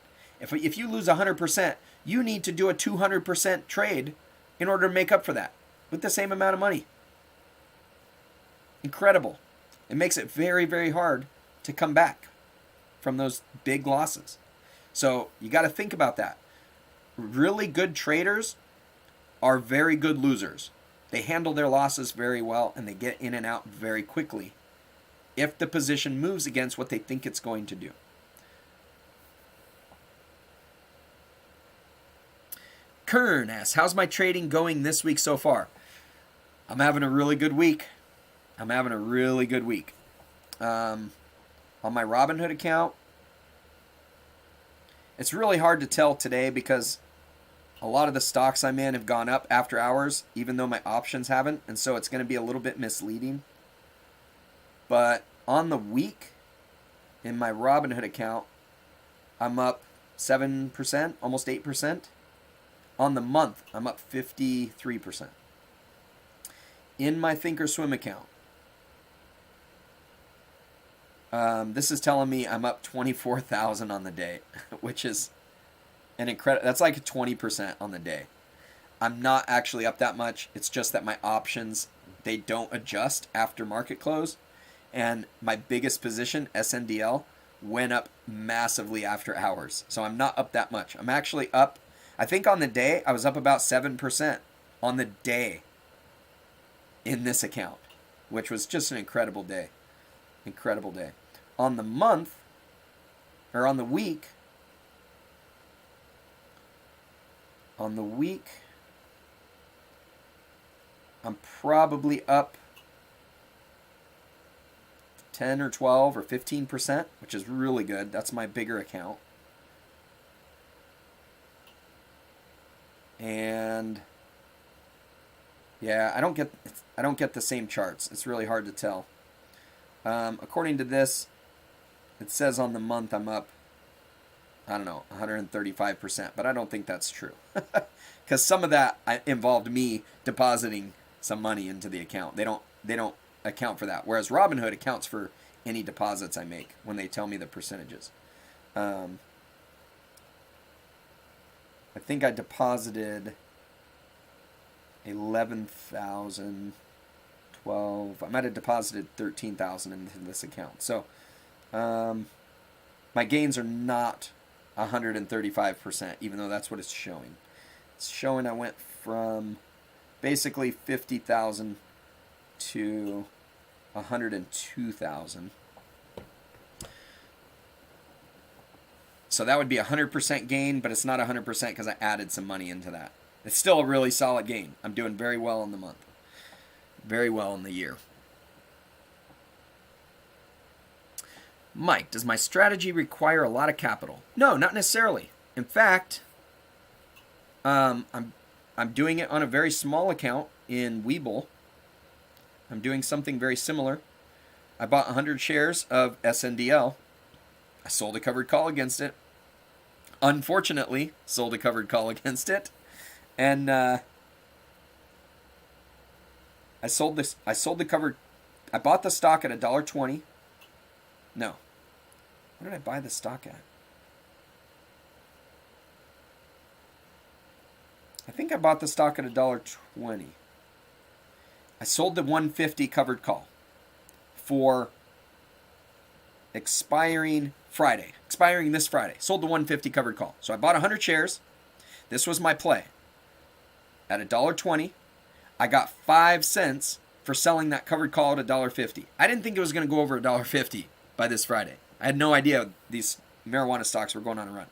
If you lose 100%, you need to do a 200% trade in order to make up for that with the same amount of money. Incredible. It makes it very, very hard to come back from those big losses. So you got to think about that. Really good traders are very good losers. They handle their losses very well and they get in and out very quickly if the position moves against what they think it's going to do. Kern asks, how's my trading going this week so far? I'm having a really good week. On my Robinhood account, it's really hard to tell today because a lot of the stocks I'm in have gone up after hours, even though my options haven't, and so it's going to be a little bit misleading. But on the week, in my Robinhood account, I'm up 7%, almost 8%. On the month, I'm up 53%. In my Thinkorswim account, this is telling me I'm up 24,000 on the day, which is an incredible. That's like 20% on the day. I'm not actually up that much. It's just that my options, they don't adjust after market close, and my biggest position, SNDL, went up massively after hours. So I'm not up that much. I'm actually up. I think on the day I was up about 7% on the day in this account, which was just an incredible day. Incredible day. On the month, or on the week, I'm probably up 10 or 12 or 15%, which is really good. That's my bigger account. And yeah, I don't get the same charts. It's really hard to tell. According to this, it says on the month I'm up, I don't know, 135%, but I don't think that's true. Because some of that involved me depositing some money into the account. They don't account for that. Whereas Robinhood accounts for any deposits I make when they tell me the percentages. I think I deposited 11,000, 12. I might have deposited 13,000 into this account. So my gains are not 135%, even though that's what it's showing. It's showing I went from basically 50,000 to 102,000. So that would be 100% gain, but it's not 100% because I added some money into that. It's still a really solid gain. I'm doing very well in the month. Very well in the year. Mike, does my strategy require a lot of capital? No, not necessarily. In fact, I'm doing it on a very small account in Webull. I'm doing something very similar. I bought 100 shares of SNDL. I sold a covered call against it. Unfortunately, sold a covered call against it. And I sold the covered. I bought the stock at $1.20. No. What did I buy the stock at? I think I bought the stock at $1.20. I sold the 150 covered call for expiring this Friday. Sold the 150 covered call. So I bought 100 shares. This was my play. At $1.20, I got 5 cents for selling that covered call at $1.50. I didn't think it was going to go over $1.50 by this Friday. I had no idea these marijuana stocks were going on a run.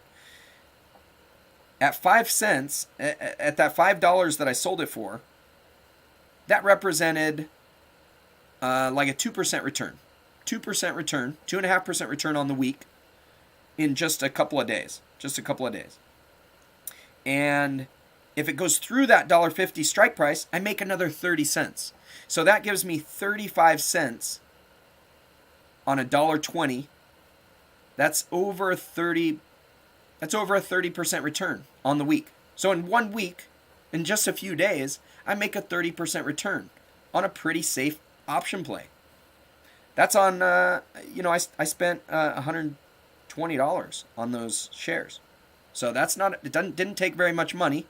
At 5 cents, at that $5 that I sold it for, that represented like a 2% return. 2% return, 2.5% return on the week in just a couple of days. And if it goes through that $1.50 strike price, I make another 30 cents. So that gives me 35 cents on $1.20. That's over a 30% return on the week. So in 1 week, in just a few days, I make a 30% return on a pretty safe option play. That's on, I spent $120 on those shares. So it didn't take very much money.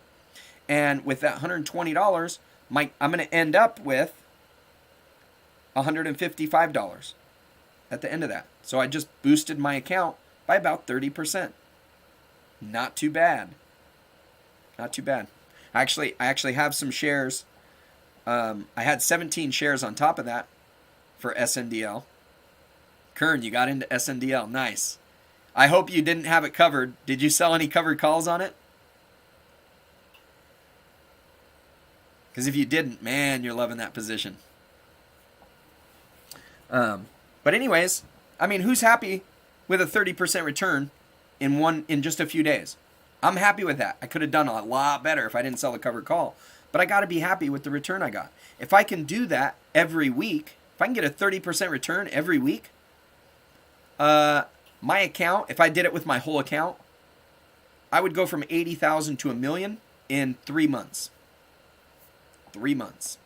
And with that $120, I'm going to end up with $155 at the end of that. So I just boosted my account by about 30%. Not too bad. I actually have some shares. I had 17 shares on top of that for SNDL. Kern, you got into SNDL. Nice. I hope you didn't have it covered. Did you sell any covered calls on it? Because if you didn't, man, you're loving that position. But anyways, I mean, who's happy with a 30% return in just a few days? I'm happy with that. I could have done a lot better if I didn't sell the covered call. But I got to be happy with the return I got. If I can do that every week, if I can get a 30% return every week, my account, if I did it with my whole account, I would go from 80,000 to $1 million in 3 months. 3 months.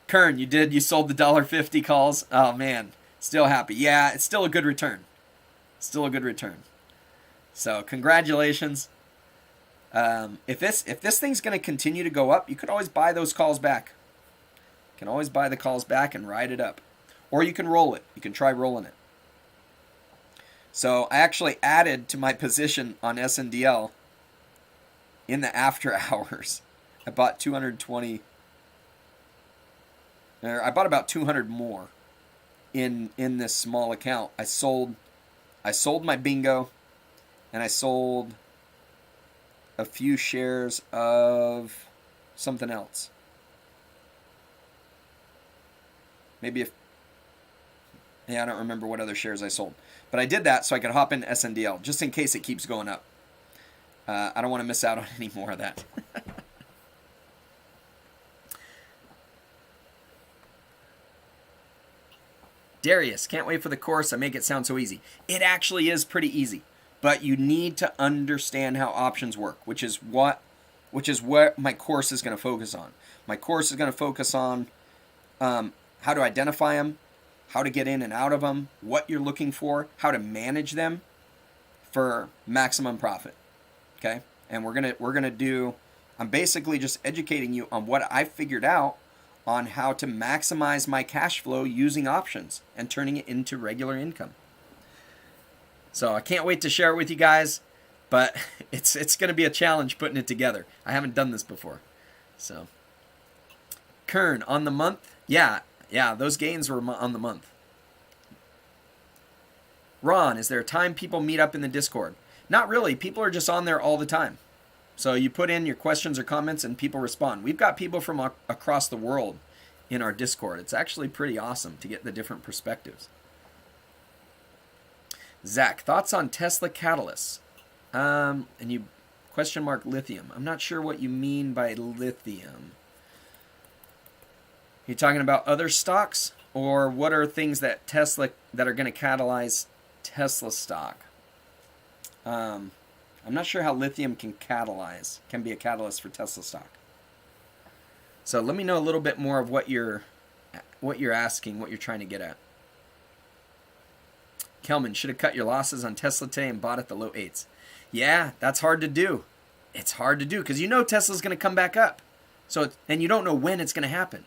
Kern, you sold the $1.50 calls. Oh man, still happy. Yeah, it's still a good return. So congratulations. If this thing's going to continue to go up, you could always buy those calls back. You can always buy the calls back and ride it up. Or you can roll it. You can try rolling it. So I actually added to my position on SNDL in the after hours. I bought 220. I bought about 200 more in this small account. I sold my bingo, and I sold a few shares of something else. I don't remember what other shares I sold. But I did that so I could hop into SNDL, just in case it keeps going up. I don't want to miss out on any more of that. Darius, can't wait for the course. I make it sound so easy. It actually is pretty easy. But you need to understand how options work, which is what my course is going to focus on. My course is going to focus on how to identify them, how to get in and out of them, what you're looking for, how to manage them for maximum profit. Okay? And I'm basically just educating you on what I figured out on how to maximize my cash flow using options and turning it into regular income. So I can't wait to share it with you guys, but it's going to be a challenge putting it together. I haven't done this before. So Kern, on the month? Yeah, those gains were on the month. Ron, is there a time people meet up in the Discord? Not really. People are just on there all the time. So you put in your questions or comments and people respond. We've got people from across the world in our Discord. It's actually pretty awesome to get the different perspectives. Zach, thoughts on Tesla catalysts? And you question mark lithium. I'm not sure what you mean by lithium. You talking about other stocks, or what are things that are going to catalyze Tesla stock? I'm not sure how lithium can be a catalyst for Tesla stock. So let me know a little bit more of what you're asking, what you're trying to get at. Kelman, should have cut your losses on Tesla today and bought at the low 8s. Yeah, that's hard to do. It's hard to do because you know Tesla's going to come back up. And you don't know when it's going to happen,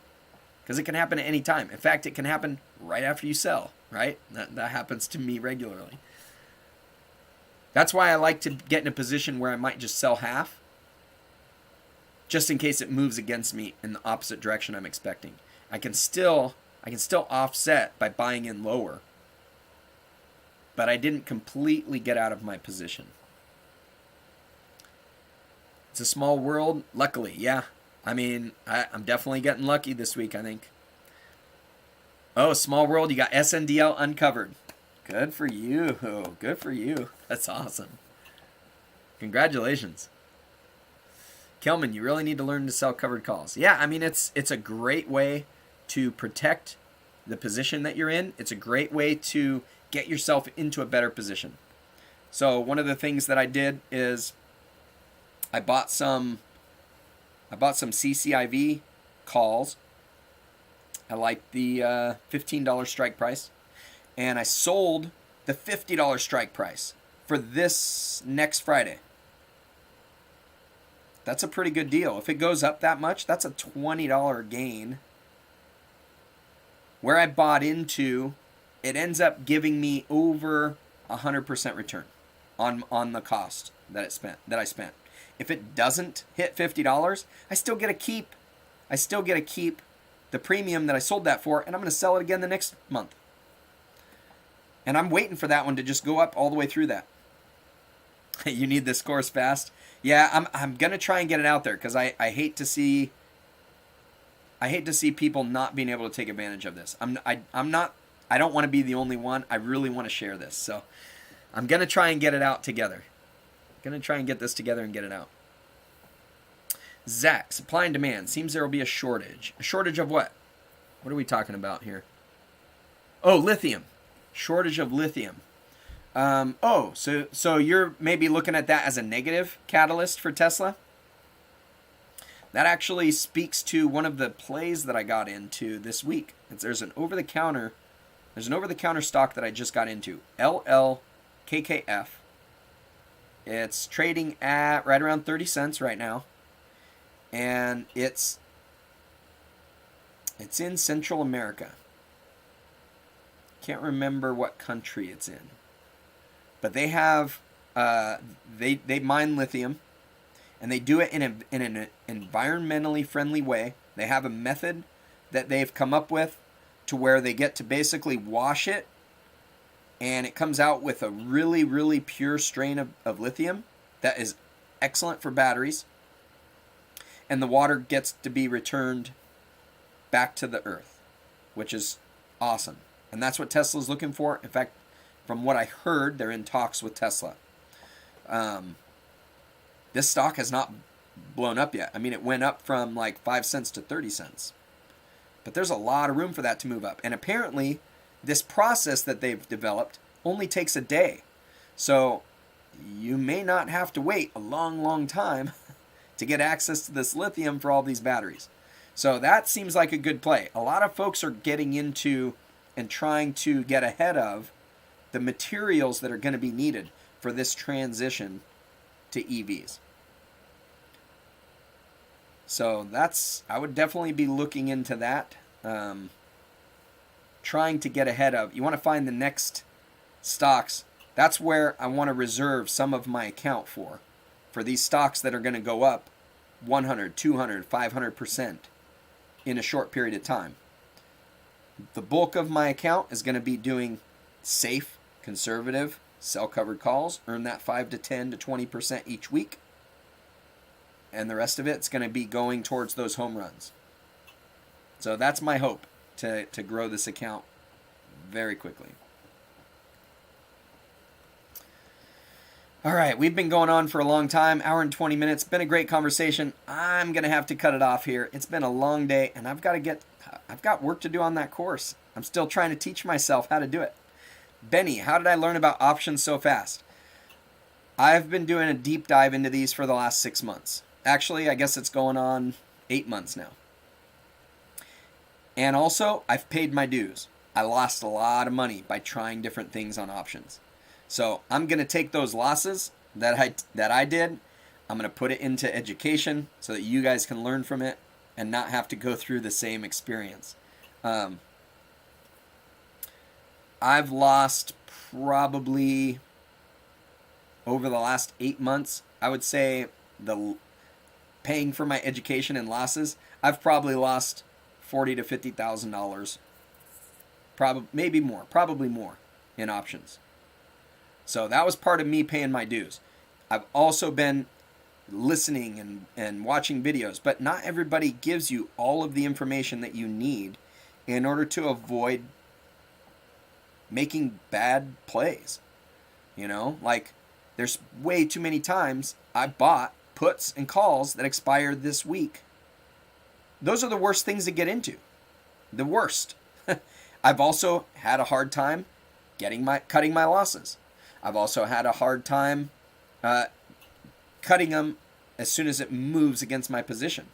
because it can happen at any time. In fact, it can happen right after you sell, right? That happens to me regularly. That's why I like to get in a position where I might just sell half, just in case it moves against me in the opposite direction I'm expecting. I can still offset by buying in lower, but I didn't completely get out of my position. It's a small world, luckily, yeah. I mean, I'm definitely getting lucky this week, I think. Oh, small world, you got SNDL uncovered. Good for you. Good for you. That's awesome. Congratulations. Kelman, you really need to learn to sell covered calls. Yeah, I mean, it's a great way to protect the position that you're in. It's a great way to get yourself into a better position. So one of the things that I did is I bought some CCIV calls. I like the $15 strike price. And I sold the $50 strike price for this next Friday. That's a pretty good deal. If it goes up that much, that's a $20 gain. Where I bought into, it ends up giving me over 100% return on the cost that I spent. If it doesn't hit $50, I still get to keep the premium that I sold that for, and I'm going to sell it again the next month. And I'm waiting for that one to just go up all the way through that. You need this course fast. Yeah, I'm going to try and get it out there because I hate to see people not being able to take advantage of this. I don't want to be the only one. I really want to share this. So I'm going to try and get it out together. Going to try and get this together and get it out. Zach, supply and demand. Seems there will be a shortage. A shortage of what? What are we talking about here? Oh, lithium. Shortage of lithium. So you're maybe looking at that as a negative catalyst for Tesla? That actually speaks to one of the plays that I got into this week. There's an over-the-counter stock that I just got into, LLKKF. It's trading at right around 30 cents right now. And it's in Central America. Can't remember what country it's in. But they have they mine lithium, and they do it in an environmentally friendly way. They have a method that they've come up with to where they get to basically wash it, and it comes out with a really, really pure strain of lithium that is excellent for batteries. And the water gets to be returned back to the earth, which is awesome. And that's what Tesla's looking for. In fact, from what I heard, they're in talks with Tesla. This stock has not blown up yet. I mean, it went up from like 5 cents to 30 cents. But there's a lot of room for that to move up. And apparently, this process that they've developed only takes a day. So you may not have to wait a long, long time to get access to this lithium for all these batteries. So that seems like a good play. A lot of folks are getting into and trying to get ahead of the materials that are going to be needed for this transition to EVs. So I would definitely be looking into that. Trying to get ahead of. You want to find the next stocks. That's where I want to reserve some of my account for these stocks that are going to go up 100, 200, 500% in a short period of time. The bulk of my account is going to be doing safe, conservative, sell-covered calls, earn that 5 to 10 to 20% each week, and the rest of it's going to be going towards those home runs. So that's my hope, to grow this account very quickly. All right, we've been going on for a long time, hour and 20 minutes. Been a great conversation. I'm going to have to cut it off here. It's been a long day, and I've got work to do on that course. I'm still trying to teach myself how to do it. Benny, how did I learn about options so fast? I've been doing a deep dive into these for the last 6 months. Actually, I guess it's going on 8 months now. And also, I've paid my dues. I lost a lot of money by trying different things on options. So I'm going to take those losses that I did, I'm going to put it into education so that you guys can learn from it and not have to go through the same experience. I've lost probably, over the last 8 months, I would say paying for my education and losses, I've probably lost $40,000 to $50,000, probably more in options. So that was part of me paying my dues. I've also been listening and watching videos, but not everybody gives you all of the information that you need in order to avoid making bad plays. You know, like there's way too many times I bought puts and calls that expired this week. Those are the worst things to get into. The worst. I've also had a hard time cutting my losses. I've also had a hard time cutting them as soon as it moves against my position.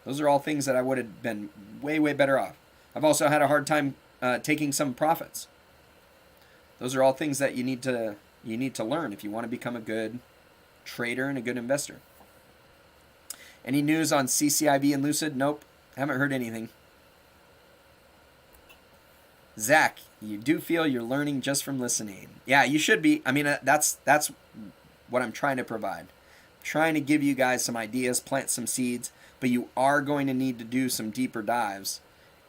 Those are all things that I would have been way, way better off. I've also had a hard time taking some profits. Those are all things that you need to learn if you want to become a good trader and a good investor. Any news on CCIV and Lucid? Nope. Haven't heard anything. Zach, you do feel you're learning just from listening. Yeah, you should be. I mean, that's what I'm trying to provide. I'm trying to give you guys some ideas, plant some seeds, but you are going to need to do some deeper dives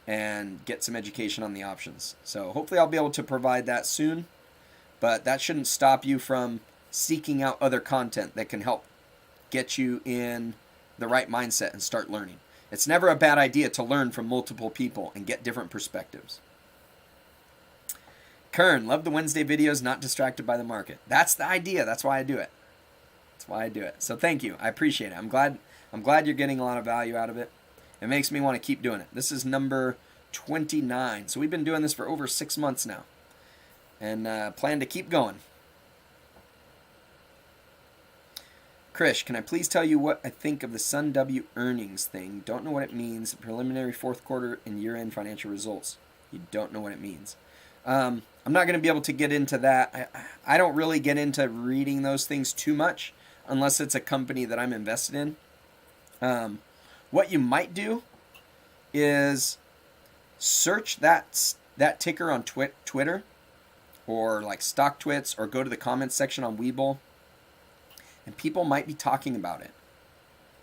and get some education on the options. So hopefully I'll be able to provide that soon, but that shouldn't stop you from seeking out other content that can help get you in the right mindset and start learning. It's never a bad idea to learn from multiple people and get different perspectives. Kern, love the Wednesday videos, not distracted by the market. That's the idea. That's why I do it. That's why I do it. So thank you. I appreciate it. I'm glad you're getting a lot of value out of it. It makes me want to keep doing it. This is number 29. So we've been doing this for over 6 months now. And plan to keep going. Krish, can I please tell you what I think of the Sun W earnings thing? Don't know what it means. Preliminary fourth quarter and year-end financial results. You don't know what it means. I'm not going to be able to get into that. I don't really get into reading those things too much unless it's a company that I'm invested in. What you might do is search that ticker on Twitter or like StockTwits, or go to the comments section on Webull, and people might be talking about it.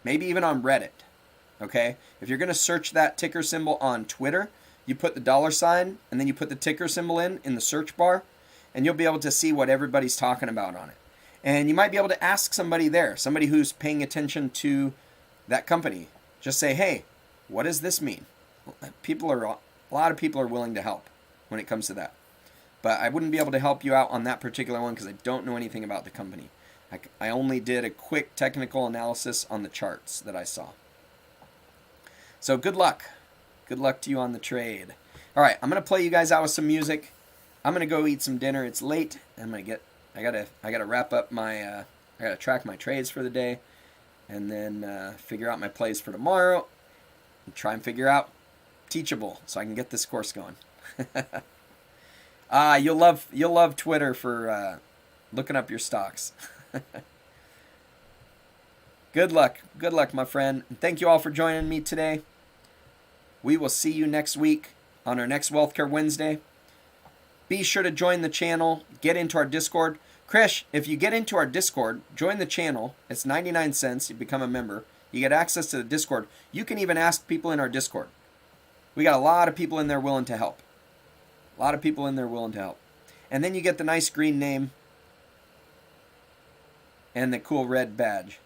Maybe even on Reddit. Okay? If you're going to search that ticker symbol on Twitter, you put the $, and then you put the ticker symbol in the search bar, and you'll be able to see what everybody's talking about on it. And you might be able to ask somebody there, somebody who's paying attention to that company. Just say, hey, what does this mean? A lot of people are willing to help when it comes to that. But I wouldn't be able to help you out on that particular one because I don't know anything about the company. I only did a quick technical analysis on the charts that I saw. So good luck. Good luck to you on the trade. All right, I'm gonna play you guys out with some music. I'm gonna go eat some dinner. It's late. I gotta wrap up my. I gotta track my trades for the day, and then figure out my plays for tomorrow, and try and figure out Teachable so I can get this course going. You'll love Twitter for looking up your stocks. Good luck, my friend. And thank you all for joining me today. We will see you next week on our next Wealth Care Wednesday. Be sure to join the channel. Get into our Discord. Krish, if you get into our Discord, join the channel. It's 99 cents. You become a member. You get access to the Discord. You can even ask people in our Discord. We got a lot of people in there willing to help. And then you get the nice green name and the cool red badge.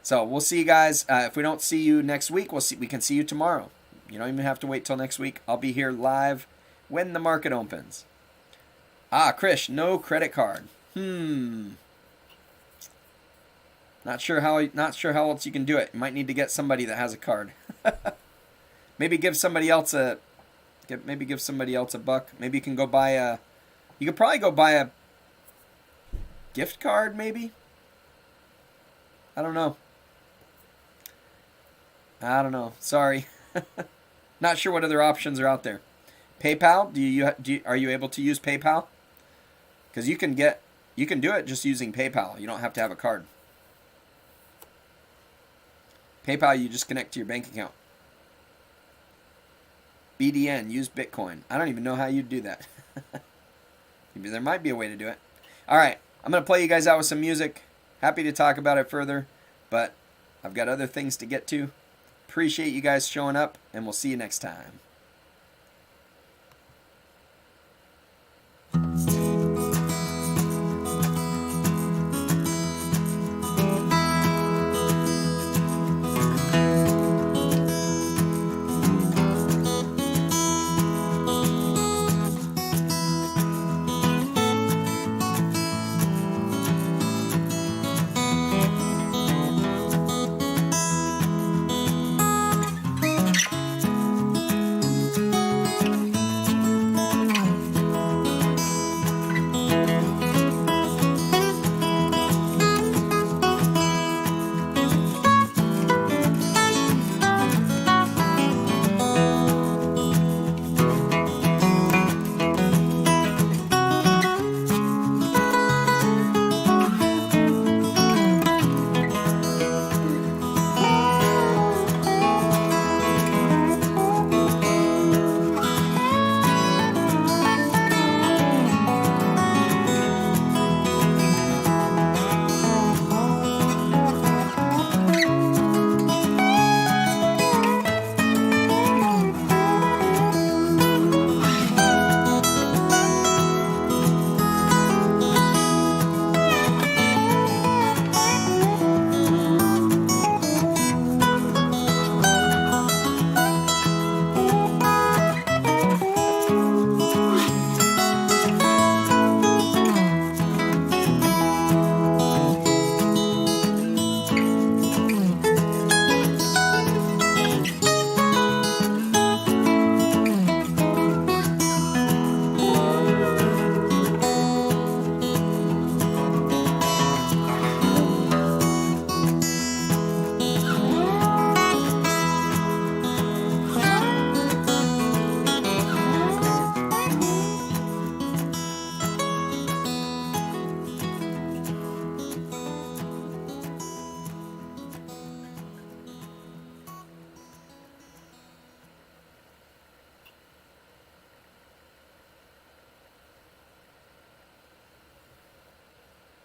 So we'll see you guys. If we don't see you next week, we can see you tomorrow. You don't even have to wait till next week. I'll be here live when the market opens. Krish, no credit card. Not sure how else you can do it. You might need to get somebody that has a card. Maybe give somebody else a buck. Maybe you can go buy a. You could probably go buy a gift card. Maybe. I don't know. Sorry. Not sure what other options are out there. PayPal? Are you able to use PayPal? Because you can do it just using PayPal. You don't have to have a card. PayPal, you just connect to your bank account. BDN, use Bitcoin. I don't even know how you'd do that. Maybe there might be a way to do it. All right, I'm going to play you guys out with some music. Happy to talk about it further, but I've got other things to get to. Appreciate you guys showing up, and we'll see you next time.